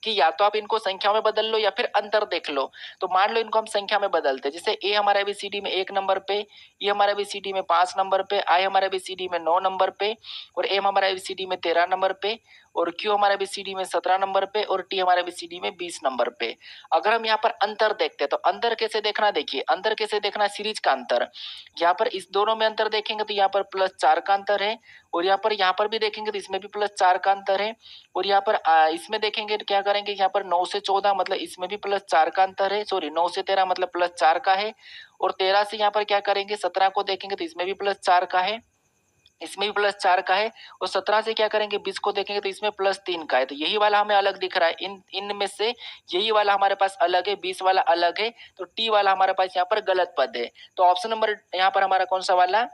कि या तो आप इनको संख्या में बदल लो या फिर अंतर देख लो। तो मान लो इनको हम संख्या में बदलते हैं, जैसे ए हमारा ABCD में 1 नंबर पे, ई हमारा ABCD में 5 नंबर पे, आई हमारा ABCD में 9 नंबर पे, और एम हमारा ABCD में 13 नंबर पे, और क्यू हमारा ABCD में 17 नंबर पे, और टी हमारा ABCD में 20 नंबर पे। अगर हम यहाँ पर अंतर देखते हैं तो अंतर कैसे देखना, देखिए अंतर कैसे देखना, सीरीज का अंतर। यहाँ पर इस दोनों में अंतर देखेंगे तो यहाँ पर +4 का अंतर है, और यहाँ पर भी देखेंगे तो इसमें भी +4 का अंतर है, और यहाँ पर इसमें देखेंगे तो क्या करेंगे, यहाँ पर 9 से 14 मतलब इसमें भी +4 का अंतर है, सॉरी 9 से 13 मतलब +4 का है, और 13 से यहाँ पर क्या करेंगे 17 को देखेंगे तो इसमें भी +4 का है, इसमें भी +4 का है, और 17 से क्या करेंगे 20 को देखेंगे तो इसमें +3 का है। तो यही वाला हमें अलग दिख रहा है, इन में से यही वाला हमारे पास अलग है, 20 वाला अलग है, तो टी वाला हमारे पास यहाँ पर गलत पद है। तो ऑप्शन नंबर यहाँ पर हमारा कौन सा वाला,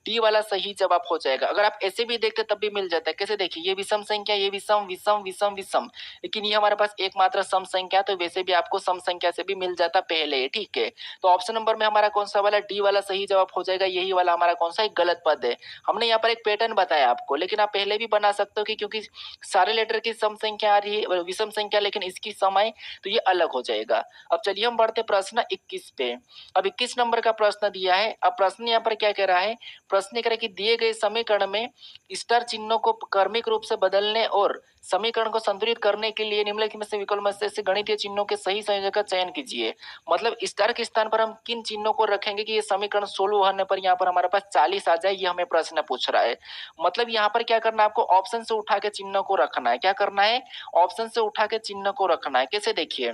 डी वाला सही जवाब हो जाएगा। अगर आप ऐसे भी देखते तब भी मिल जाता है। कैसे, देखिए ये विषम संख्या, ये विषम विषम विषम विषम, लेकिन ये हमारे पास एकमात्र सम संख्या, तो वैसे भी आपको सम संख्या से भी मिल जाता पहले। ठीक है, तो ऑप्शन नंबर में हमारा कौन सा वाला, डी वाला सही जवाब हो जाएगा। यही वाला हमारा कौन सा है, गलत पद है। हमने यहाँ पर एक पैटर्न बताया आपको, लेकिन आप पहले भी बना सकते हो कि क्योंकि सारे लेटर की सम संख्या आ रही है विषम संख्या, लेकिन इसकी सम आए तो ये अलग हो जाएगा। अब चलिए हम बढ़ते प्रश्न 21 पे। अब 21 नंबर का प्रश्न दिया है। अब प्रश्न यहाँ पर क्या कह रहा है, प्रश्न करें कि दिए गए समीकरण में स्टार चिन्हों को क्रमिक रूप से बदलने और समीकरण को संतुलित करने के लिए निम्नलिखित में से विकल्प में से गणितीय चिन्हों के सही संयोजन का चयन कीजिए। मतलब स्टार के स्थान पर हम किन चिन्हों को रखेंगे कि ये समीकरण 16 होने पर यहाँ पर हमारे पास 40 आ जाए, ये हमें प्रश्न पूछ रहा है। मतलब यहाँ पर क्या करना है, आपको ऑप्शन से उठा के चिन्हों को रखना है। क्या करना है, ऑप्शन से उठा के चिन्ह को रखना है। कैसे, देखिए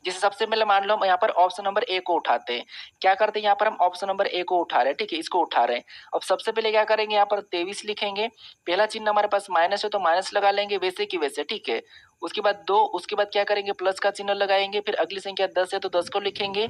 जैसे सबसे पहले मान लो हम यहाँ पर ऑप्शन नंबर ए को उठाते हैं। क्या करते हैं, यहाँ पर हम ऑप्शन नंबर ए को उठा रहे हैं। ठीक है, इसको उठा रहे हैं। अब सबसे पहले क्या करेंगे, यहाँ पर 23 लिखेंगे। पहला चिन्ह हमारे पास माइनस है तो माइनस लगा लेंगे वैसे की वैसे। ठीक है, उसके बाद 2, उसके बाद क्या करेंगे, प्लस का चिन्ह लगाएंगे। फिर अगली संख्या 10 है तो 10 को लिखेंगे।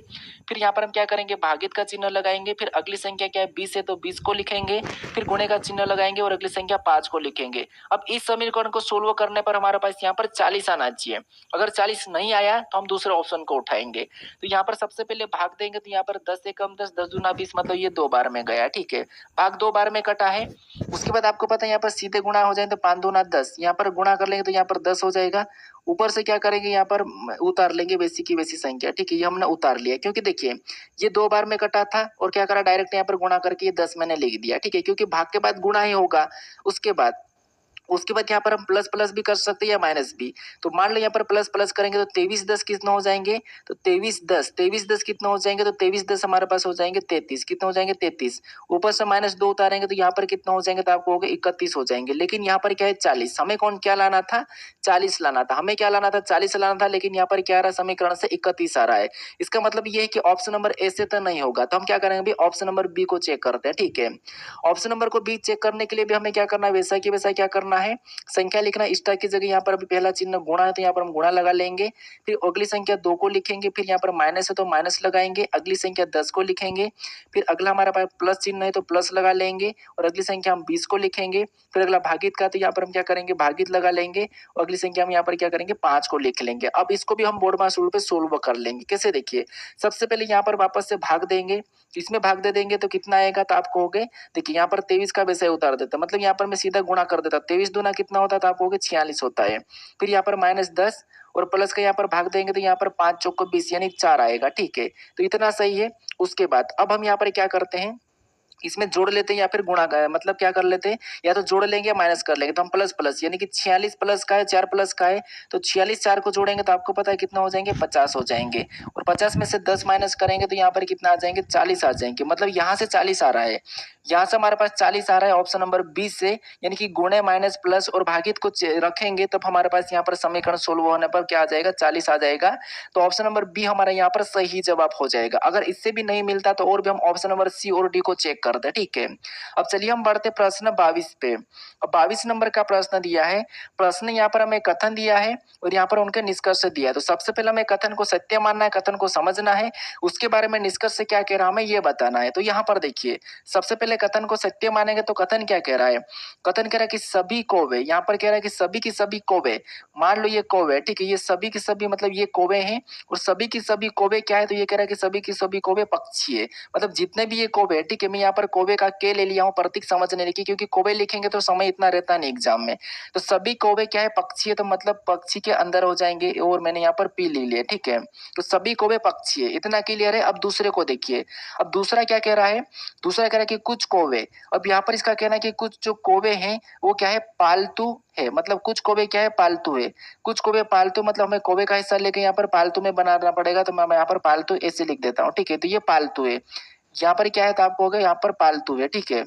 फिर यहाँ पर हम क्या करेंगे, भागित का चिन्ह लगाएंगे। फिर अगली संख्या क्या है, 20 है तो 20 को लिखेंगे। फिर गुणे का चिन्ह लगाएंगे और अगली संख्या 5 को लिखेंगे। अब इस समीकरण को सोल्व करने पर हमारे पास यहाँ पर 40 आना चाहिए। अगर 40 नहीं आया तो हम दूसरे ऑप्शन को उठाएंगे। तो यहाँ पर सबसे पहले भाग देंगे तो यहाँ पर 10 से कम 10, 10 दूना 20, मतलब ये 2 बार में गया। ठीक है, भाग 2 बार में कटा है। उसके बाद आपको पता है यहाँ पर सीधे गुणा हो जाए तो 5 दूना 10, यहाँ पर गुणा कर लेंगे तो यहाँ पर 10 हो जाएगा। ऊपर से क्या करेंगे, यहाँ पर उतार लेंगे वैसी की वैसी संख्या। ठीक है, ये हमने उतार लिया क्योंकि देखिए ये 2 बार में कटा था, और क्या करा, डायरेक्ट यहाँ पर गुणा करके ये 10 मैंने लिख दिया। ठीक है, क्योंकि भाग के बाद गुणा ही होगा। उसके बाद उसके बाद यहाँ पर हम प्लस प्लस भी कर सकते हैं या माइनस भी। तो मान लो यहाँ पर प्लस प्लस करेंगे तो 23 10 कितना हो जाएंगे, तो 23 10 कितना हो जाएंगे, तो 23 10 हमारे पास हो जाएंगे 33, कितना हो जाएंगे 33। ऊपर से -2 उतारेंगे तो यहाँ पर कितना हो जाएंगे, तो आपको हो गए 31 हो जाएंगे। लेकिन यहाँ पर क्या है 40, हमें कौन क्या लाना था, 40 लाना था, हमें क्या लाना था 40 लाना था, लेकिन यहाँ पर क्या आ रहा है समीकरण से 31 आ रहा है। इसका मतलब ये है कि ऑप्शन नंबर ए से तो नहीं होगा, तो हम क्या करेंगे अभी ऑप्शन नंबर बी को चेक करते हैं। ठीक है, ऑप्शन नंबर को बी चेक करने के लिए भी हमें क्या करना है, वैसा की वैसा क्या करना है, संख्या लिखना स्टार की जगह यहाँ पर अभी पहला चिन्ह गुणा है तो यहाँ पर हम गुणा लगा लेंगे। फिर अगली संख्या 2 को लिखेंगे, फिर यहाँ पर माइनस है तो माइनस लगाएंगे। अगली संख्या 10 को लिखेंगे, फिर अगला हमारा पास प्लस चिन्ह है तो प्लस लगा लेंगे, और अगली संख्या हम 20 को लिखेंगे। फिर अगला भागित का तो यहाँ पर हम क्या करेंगे भागित लगा लेंगे, और अगली संख्या हम यहाँ पर क्या करेंगे 5 को लिख लेंगे। अब इसको भी हम बोर्ड मास रूल पे सोल्व कर लेंगे। कैसे, देखिए सबसे पहले यहाँ पर वापस से भाग देंगे, इसमें भाग दे देंगे तो कितना आएगा, तो आपको हो गए, देखिए यहाँ पर 23 का वैसे उतार देता, मतलब यहाँ पर मैं सीधा गुणा कर देता, 23 दूना कितना होता है, तो आपको हो गए 46 होता है। फिर यहाँ पर -10 और प्लस का यहाँ पर भाग देंगे तो यहाँ पर 5 चौको 20 यानी 4 आएगा। ठीक है, तो इतना सही है। उसके बाद अब हम यहाँ पर क्या करते हैं, इसमें जोड़ लेते हैं या फिर गुणा का, मतलब क्या कर लेते हैं, या तो जोड़ लेंगे या माइनस कर लेंगे। तो हम प्लस प्लस यानी कि 46 प्लस का है 4 प्लस का है, तो 46 4 को जोड़ेंगे तो आपको पता है कितना हो जाएंगे 50 हो जाएंगे, और 50 में से 10 माइनस करेंगे तो यहाँ पर कितना आ जाएंगे 40 आ जाएंगे। मतलब यहाँ से 40 आ रहा है, यहाँ से हमारे पास 40 आ रहा है ऑप्शन नंबर 20 से, यानी कि गुणे माइनस प्लस और भागित को रखेंगे तब हमारे पास यहाँ पर समीकरण सोल्व होने पर क्या आ जाएगा 40 आ जाएगा। तो ऑप्शन नंबर बी हमारा यहाँ पर सही जवाब हो जाएगा। अगर इससे भी नहीं मिलता तो और भी हम ऑप्शन नंबर सी और डी को चेक करते हैं। ठीक है, अब चलिए हम बढ़ते प्रश्न 22 पे। अब 22 नंबर का प्रश्न दिया है, प्रश्न यहाँ पर हमें कथन दिया है और यहाँ पर उनके निष्कर्ष दिया है। तो सबसे पहले हमें कथन को सत्य मानना है, कथन को समझना है, उसके बारे में निष्कर्ष क्या कह रहा है हमें ये बताना है। तो यहाँ पर देखिए सबसे पहले कथन को सत्य मानेंगे तो कथन क्या कह रहा है, कथन कह रहा है कि सभी कौवे, यहाँ पर कह रहा है कि सभी की सभी कौवे, मान लो ये कौवे, ठीक है, ये सभी की सभी मतलब ये कौवे हैं, और सभी की सभी कौवे क्या है, तो ये कह रहा है कि सभी की सभी कौवे पक्षी है, मतलब जितने भी ये कौवे, ठीक है, मैं यहाँ पर कौवे का के ले लिया हूँ प्रतीक समझने लिखी, क्योंकि कौवे लिखेंगे तो समय इतना रहता नहीं एग्जाम में। तो सभी कौवे क्या है पक्षी है, तो मतलब पक्षी के अंदर हो जाएंगे, और मैंने यहाँ पर पी ले लिया। ठीक है, तो सभी कौवे पक्षी है, इतना क्लियर है। अब दूसरे को देखिए, अब दूसरा क्या कह रहा है, दूसरा कह रहा है कि कुछ कौवे, अब यहाँ पर इसका कहना है कि कुछ जो कौवे हैं वो क्या है पालतू है, मतलब कुछ कौवे क्या है पालतू है, कुछ कौवे पालतू, मतलब हमें कौवे का हिस्सा लेके यहाँ पर पालतू में बनाना पड़ेगा, तो मैं यहाँ पर पालतू ऐसे लिख देता हूँ। ठीक है, तो ये पालतू है, यहाँ पर क्या है तो आपको हो गया यहाँ पर पालतू है। ठीक है,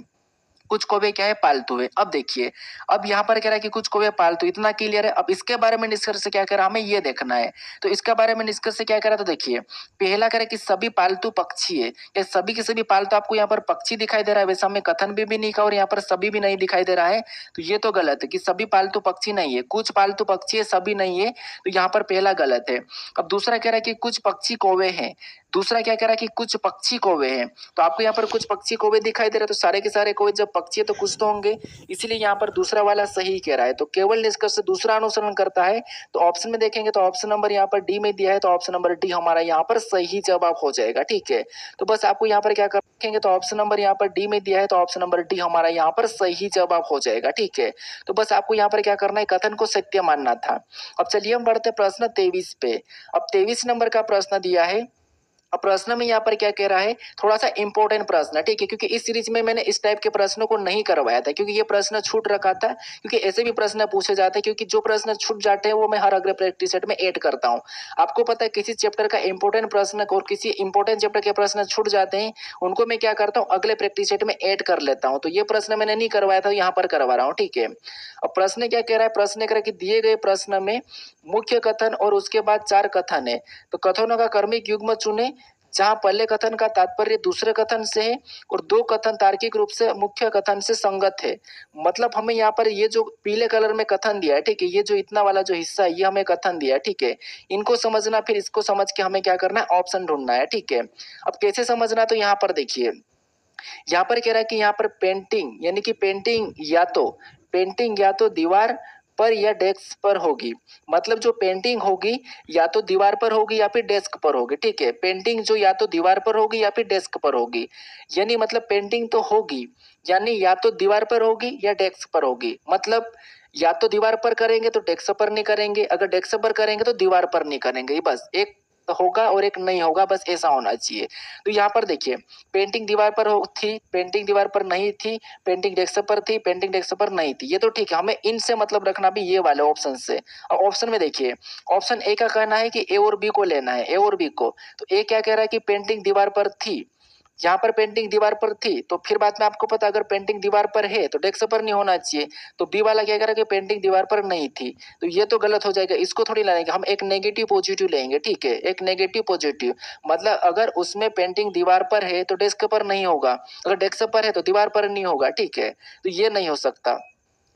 कुछ कौवे क्या है पालतू है। अब देखिए, अब यहाँ पर कह रहा है कि कुछ कौवे पालतू, इतना क्लियर है। अब इसके बारे में निष्कर्ष क्या कह रहा है हमें ये देखना है। तो इसके बारे में निष्कर्ष क्या कह रहा है, तो देखिए पहला कह रहा है कि सभी पालतू पक्षी है, या सभी के सभी पालतू, आपको यहाँ पर पक्षी दिखाई दे रहा है, वैसे हमें कथन भी नहीं कहा और यहाँ पर सभी भी नहीं दिखाई दे रहा है, तो ये तो गलत है कि सभी पालतू पक्षी नहीं है, कुछ पालतू पक्षी है सभी नहीं है, तो यहाँ पर पहला गलत है। अब दूसरा कह रहा है कि कुछ पक्षी कौवे हैं, दूसरा क्या कह रहा है कि कुछ पक्षी कौवे हैं, तो आपको यहाँ पर कुछ पक्षी कौवे दिखाई दे रहे हैं, तो सारे के सारे कौवे जब पक्षी है तो कुछ तो होंगे, इसीलिए यहाँ पर दूसरा वाला सही कह रहा है। तो केवल निष्कर्ष दूसरा अनुसरण करता है। तो ऑप्शन में देखेंगे तो ऑप्शन नंबर यहाँ पर डी में दिया है, तो ऑप्शन नंबर डी हमारा यहाँ पर सही जवाब हो जाएगा। ठीक है, तो बस आपको यहाँ पर क्या रखेंगे, तो ऑप्शन नंबर यहाँ पर डी में दिया है, तो ऑप्शन नंबर डी हमारा यहाँ पर सही जवाब हो जाएगा। ठीक है, तो बस आपको यहाँ पर क्या करना है, कथन को सत्य मानना था। अब चलिए हम बढ़ते प्रश्न 23 पे। अब 23 नंबर का प्रश्न दिया है। अब प्रश्न में यहाँ पर क्या कह रहा है, थोड़ा सा इंपॉर्टेंट प्रश्न है, ठीक है, क्योंकि इस सीरीज में मैंने इस टाइप के प्रश्नों को नहीं करवाया था, क्योंकि ये प्रश्न छूट रखा था, क्योंकि ऐसे भी प्रश्न पूछे जाते हैं, क्योंकि जो प्रश्न छूट जाते हैं वो मैं हर अगले प्रैक्टिस सेट में ऐड करता हूँ। आपको पता है किसी चैप्टर का इंपॉर्टेंट प्रश्न और किसी इंपॉर्टेंट चैप्टर के प्रश्न छूट जाते हैं, उनको मैं क्या करता हूँ अगले प्रैक्टिस सेट में ऐड कर लेता हूँ। तो ये प्रश्न मैंने नहीं करवाया था, यहाँ पर करवा रहा हूँ। ठीक है, अब प्रश्न क्या कह रहा है, प्रश्न कह रहा है कि दिए गए प्रश्न में मुख्य कथन और उसके बाद 4 कथन है, तो कथनों का क्रमिक युग्म चुने, जहां पहले कथन का तात्पर्य दूसरे कथन से है और 2 कथन तार्किक रूप से मुख्य कथन से संगत है। मतलब हमें यहाँ पर ये जो पीले कलर में कथन दिया है, ठीक है, ये जो इतना वाला जो हिस्सा है ये हमें कथन दिया है। ठीक है, इनको समझना, फिर इसको समझ के हमें क्या करना है ऑप्शन ढूंढना है। ठीक है, अब कैसे समझना, तो यहाँ पर देखिए, यहाँ पर कह रहा है कि यहाँ पर पेंटिंग यानी कि पेंटिंग या तो दीवार पर या डेस्क पर होगी, मतलब जो पेंटिंग होगी या तो दीवार पर होगी या फिर डेस्क पर होगी। ठीक है, पेंटिंग जो या तो दीवार पर होगी या फिर डेस्क पर होगी, यानी मतलब पेंटिंग तो होगी, यानी या तो दीवार पर होगी या डेस्क पर होगी, मतलब या तो दीवार पर करेंगे तो डेस्क पर नहीं करेंगे, अगर डेस्क पर करेंगे तो दीवार पर नहीं करेंगे, ये बस एक होगा और एक नहीं होगा, बस ऐसा होना चाहिए। तो यहाँ पर देखिए, पेंटिंग दीवार पर थी, पेंटिंग दीवार पर नहीं थी, पेंटिंग डेस्क पर थी, पेंटिंग डेस्क पर नहीं थी, ये तो ठीक है, हमें इनसे मतलब रखना भी ये वाले ऑप्शन से। अब ऑप्शन में देखिए, ऑप्शन ए का कहना है कि ए और बी को लेना है, ए और बी को। तो ए क्या कह रहा है कि पेंटिंग दीवार पर थी, यहाँ पर पेंटिंग दीवार पर थी, तो फिर बाद में आपको पता अगर पेंटिंग दीवार पर है तो डेस्क पर नहीं होना चाहिए। तो बी वाला क्या करेगा कि पेंटिंग दीवार पर नहीं थी, तो ये तो गलत हो जाएगा, इसको थोड़ी लाएंगे हम, एक नेगेटिव पॉजिटिव लेंगे, ठीक है, एक नेगेटिव पॉजिटिव। मतलब अगर उसमें पेंटिंग दीवार पर है तो डेस्क पर नहीं होगा, अगर डेस्क पर है तो दीवार पर नहीं होगा, ठीक है, तो ये नहीं हो सकता।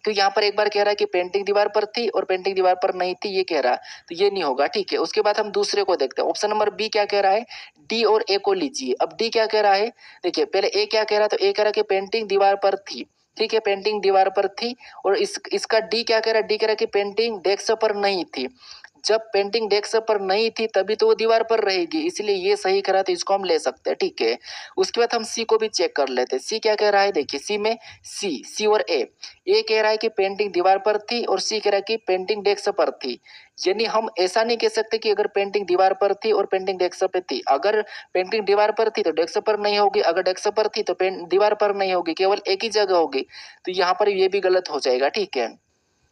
तो यहाँ पर एक बार कह रहा है कि पेंटिंग दीवार पर थी और पेंटिंग दीवार पर नहीं थी, ये कह रहा है, तो ये नहीं होगा, ठीक है। उसके बाद हम दूसरे को देखते हैं, ऑप्शन नंबर बी क्या कह रहा है, डी और ए को लीजिए। अब डी क्या कह रहा है, देखिए पहले ए क्या कह रहा है, तो ए कह रहा है कि पेंटिंग दीवार पर थी, ठीक है, पेंटिंग दीवार पर थी। और इसका डी क्या कह रहा है, डी कह रहा है कि पेंटिंग डेस्क पर नहीं थी। जब पेंटिंग डेस्क पर नहीं थी तभी तो वो दीवार पर रहेगी, इसलिए ये सही करा, तो इसको हम ले सकते हैं, ठीक है। उसके बाद हम सी को भी चेक कर लेते हैं, सी क्या कह रहा है, देखिए सी में सी और ए कह रहा है कि पेंटिंग दीवार पर थी और सी कह रहा है कि पेंटिंग डेस्क पर थी। यानी हम ऐसा नहीं कह सकते कि अगर पेंटिंग दीवार पर थी और पेंटिंग डेस्क पे थी, अगर पेंटिंग दीवार पर थी तो डेस्क पर नहीं होगी, अगर डेस्क पर थी तो पेन दीवार पर नहीं होगी, केवल एक ही जगह होगी। तो यहाँ पर ये भी गलत हो जाएगा, ठीक है,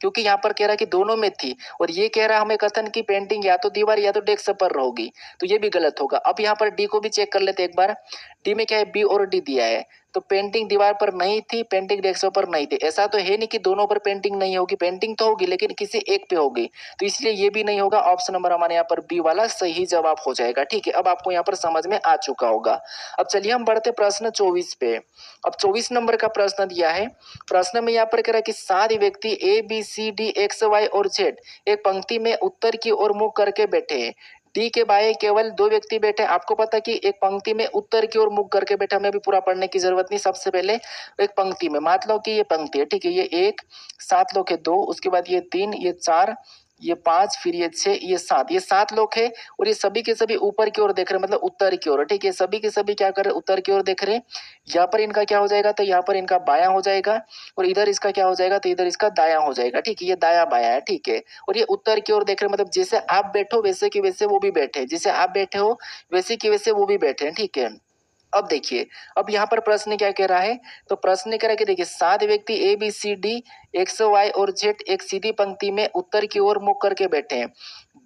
क्योंकि यहाँ पर कह रहा है कि दोनों में थी, और ये कह रहा है हमें कथन की पेंटिंग या तो दीवार या तो डेस्क पर होगी, तो ये भी गलत होगा। अब यहाँ पर डी को भी चेक कर लेते हैं एक बार, डी में क्या है, बी और डी दिया है, तो पेंटिंग दीवार पर नहीं थी, पेंटिंग डेस्क पर नहीं थी, ऐसा तो है नहीं कि दोनों पर पेंटिंग नहीं होगी, पेंटिंग तो होगी लेकिन किसी एक पे होगी, तो इसलिए ये भी नहीं होगा। ऑप्शन नंबर हमारे यहाँ पर बी वाला सही जवाब हो जाएगा, ठीक है। अब आपको यहाँ पर समझ में आ चुका होगा। अब चलिए हम बढ़ते प्रश्न 24 पे। अब 24 नंबर का प्रश्न दिया है, प्रश्न में यहाँ पर कह रहा है कि 7 व्यक्ति A B C D X Y और जेड एक पंक्ति में उत्तर की ओर मुख करके बैठे हैं, डी के बाएं केवल 2 व्यक्ति बैठे। आपको पता है कि एक पंक्ति में उत्तर की ओर मुख करके बैठे, हमें भी पूरा पढ़ने की जरूरत नहीं। सबसे पहले एक पंक्ति में मान लो कि ये पंक्ति है, ठीक है, ये 1, 7 लोग है 2, उसके बाद ये 3, ये 4, ये 5, फिर ये 6, ये 7, ये 7 लोग है, और ये सभी के सभी ऊपर की ओर देख रहे हैं, मतलब उत्तर की ओर, ठीक है, सभी के सभी क्या कर रहे हैं, उत्तर की ओर देख रहे हैं। यहाँ पर इनका क्या हो जाएगा, तो यहाँ पर इनका बायां हो जाएगा, और इधर इसका क्या हो जाएगा, तो इधर इसका दायां हो जाएगा, ठीक है, ये दायां बायां है, ठीक है। और ये उत्तर की ओर देख रहे हैं, मतलब जैसे आप बैठो वैसे की वैसे वो भी बैठे, जैसे आप बैठे हो वैसे की वैसे वो भी बैठे हैं, ठीक है। अब देखिए, अब यहाँ पर प्रश्न क्या कह रहा है, तो प्रश्न कह रहा है कि देखिए 7 व्यक्ति A B C D X Y और जेड एक सीधी पंक्ति में उत्तर की ओर मुख करके बैठे हैं,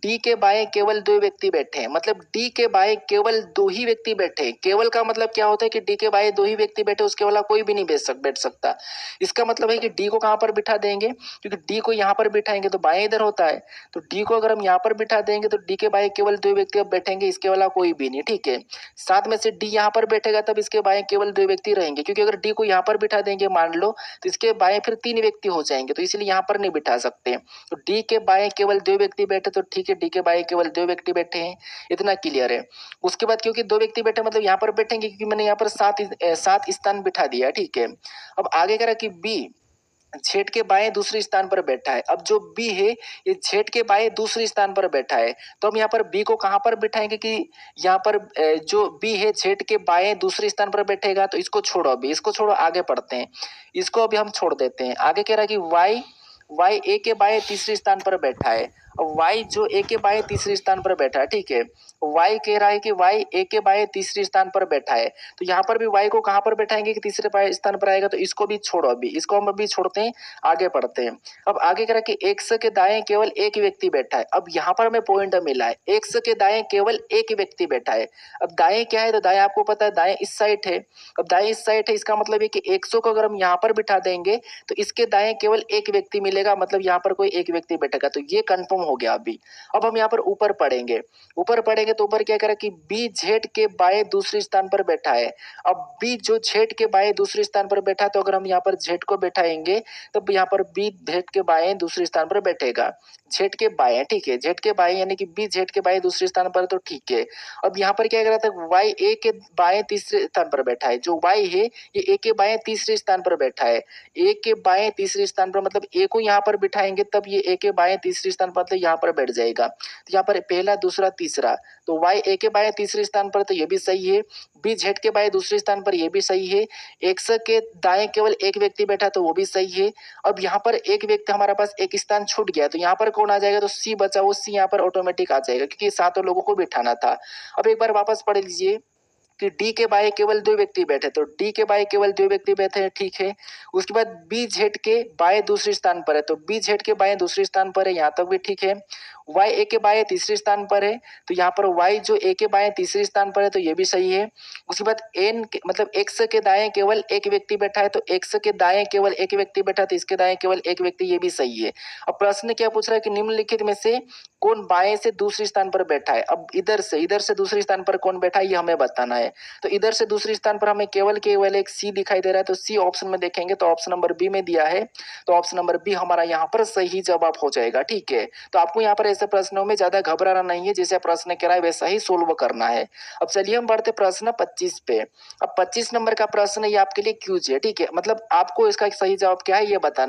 डी के बाएं केवल 2 व्यक्ति बैठे हैं, मतलब डी के बाएं केवल 2 ही व्यक्ति बैठे हैं। केवल का मतलब क्या होता है कि डी के बाएं 2 ही व्यक्ति बैठे, उसके वाला कोई भी नहीं बैठ सकता। इसका मतलब है कि डी को कहाँ पर बिठा देंगे, क्योंकि डी को यहाँ पर बिठाएंगे तो बाएं इधर होता है, तो डी को अगर हम यहाँ पर बिठा देंगे तो डी के बाएं केवल 2 व्यक्ति अब बैठेंगे, इसके वाला कोई भी नहीं, ठीक है। 7 में से डी यहाँ पर बैठेगा तब इसके बाएं केवल 2 व्यक्ति रहेंगे, क्योंकि अगर डी को यहाँ पर बिठा देंगे मान लो तो इसके बाएं फिर 3 व्यक्ति हो जाएंगे, तो इसलिए यहाँ पर नहीं बिठा सकते। तो डी के बाएं केवल 2 व्यक्ति बैठे, तो ठीक है, डी के बाएं केवल 2 व्यक्ति बैठे हैं, इतना क्लियर है। उसके बाद क्योंकि 2 व्यक्ति बैठे मतलब यहाँ पर बैठेंगे, क्योंकि मैंने यहाँ पर 7 स्थान बिठा दिया, ठीक है। अब आगे कह रहा कि बी जेड के बाएं दूसरे स्थान पर बैठा है। अब जो बी है ये जेड के बाएं दूसरे स्थान पर बैठा है, तो हम यहाँ पर बी को कहाँ पर बिठाएंगे कि यहाँ पर जो बी है जेड के बाएं दूसरे स्थान पर बैठेगा, तो इसको छोड़ो, अभी इसको छोड़ो, आगे पढ़ते हैं। इसको अभी हम छोड़ देते हैं। आगे कह रहा है कि वाई वाई ए के बाएं तीसरे स्थान पर बैठा है, और वाई जो ए के बाएं तीसरे स्थान पर बैठा है, ठीक है। वाई कह रहा है कि वाई ए के बाएं तीसरे स्थान पर बैठा है, तो यहाँ पर भी वाई को कहाँ पर बैठाएंगे कि तीसरे स्थान पर आएगा, तो इसको भी छोड़ो, अभी इसको हम अभी छोड़ते हैं, आगे पढ़ते हैं। अब आगे कह रहा है कि एक्स के दाएं केवल एक व्यक्ति बैठा है। अब यहाँ पर हमें पॉइंट मिला है, एक्स के दाएं केवल एक व्यक्ति बैठा है। अब दाएं क्या है, तो दाएं आपको पता है दाएं इस साइड है। अब दाएं इस साइड है, इसका मतलब है कि 100 को अगर हम यहाँ पर बिठा देंगे तो इसके दाएं केवल एक व्यक्ति मिलेगा, मतलब यहाँ पर कोई एक व्यक्ति बैठेगा, तो ये कंफर्म हो गया अभी। अब हम यहाँ पर ऊपर पढ़ेंगे, ऊपर पढ़ेंगे तो ऊपर क्या करें कि बी जेड के बाएं दूसरे स्थान पर बैठा है। अब बी जो जेड के बाएं दूसरे स्थान पर बैठा है, तो अगर हम यहाँ पर जेड को बैठाएंगे तब यहाँ पर बी जेड के बाएं दूसरे स्थान पर बैठेगा, जेड के बाएं, ठीक है, जेड के बाएं यानी कि बी जेड के बाएं दूसरे स्थान पर, तो ठीक है। अब यहाँ पर क्या कर रहा था, वाई ए के बाएं तीसरे स्थान पर बैठा है, जो वाई है ये ए के बाएं तीसरे स्थान पर बैठा है। ए के बाएं तीसरे स्थान पर मतलब ए को यहाँ पर बिठाएंगे तब ये ए के बाएं तीसरे स्थान पर, मतलब यहाँ पर बैठ जाएगा। तो यहाँ पर पहला, दूसरा, तीसरा, तो वाई ए के बाएं तीसरे स्थान पर, तो ये भी सही है। बी जेड के बाएं दूसरे स्थान पर, ये भी सही है। एक्स के दाएं केवल एक व्यक्ति बैठा, तो वो भी सही है। अब यहाँ पर एक व्यक्ति, हमारे पास एक स्थान छूट गया, तो यहाँ पर कौन आ जाएगा, तो सी बचा, वो सी यहाँ पर ऑटोमेटिक आ जाएगा क्योंकि सातों लोगों को बिठाना था। अब एक बार वापस पढ़ लीजिए कि डी के बाएं केवल दो व्यक्ति बैठे, तो डी के बाएं केवल दो व्यक्ति बैठे हैं, ठीक है। उसके बाद बी जेड के बाएं दूसरे स्थान पर है, तो बी जेड के बाएं दूसरे स्थान पर है, यहाँ तक भी ठीक है। वाई ए के बाएं तीसरे स्थान पर है, तो यहाँ पर वाई जो ए के बाएं तीसरे स्थान पर है, तो ये भी सही है। उसके बाद एन मतलब एक्स के दाएं केवल एक व्यक्ति बैठा है, तो एक्स के दाएं केवल एक व्यक्ति बैठा, तो इसके दाएं केवल एक व्यक्ति, ये भी सही है। अब प्रश्न क्या पूछ रहा है कि निम्नलिखित में से कौन बाएं से दूसरे स्थान पर बैठा है। अब इधर से दूसरे स्थान पर कौन बैठा है, ये हमें बताना है। तो इधर से दूसरे स्थान पर हमें केवल एक सी दिखाई दे रहा है, तो सी ऑप्शन में देखेंगे तो ऑप्शन नंबर बी में दिया है, तो ऑप्शन नंबर बी हमारा यहाँ पर सही जवाब हो जाएगा, ठीक है। तो आपको यहाँ पर ऐसे प्रश्नों में ज्यादा घबराना नहीं है, जैसे प्रश्न कह रहा है वैसा ही सोल्व करना है। अब चलिए हम बढ़ते प्रश्न 25 पे। अब 25 नंबर का प्रश्न ये आपके लिए क्यूज है, ठीक है, मतलब आपको इसका सही जवाब क्या है ये बताना है।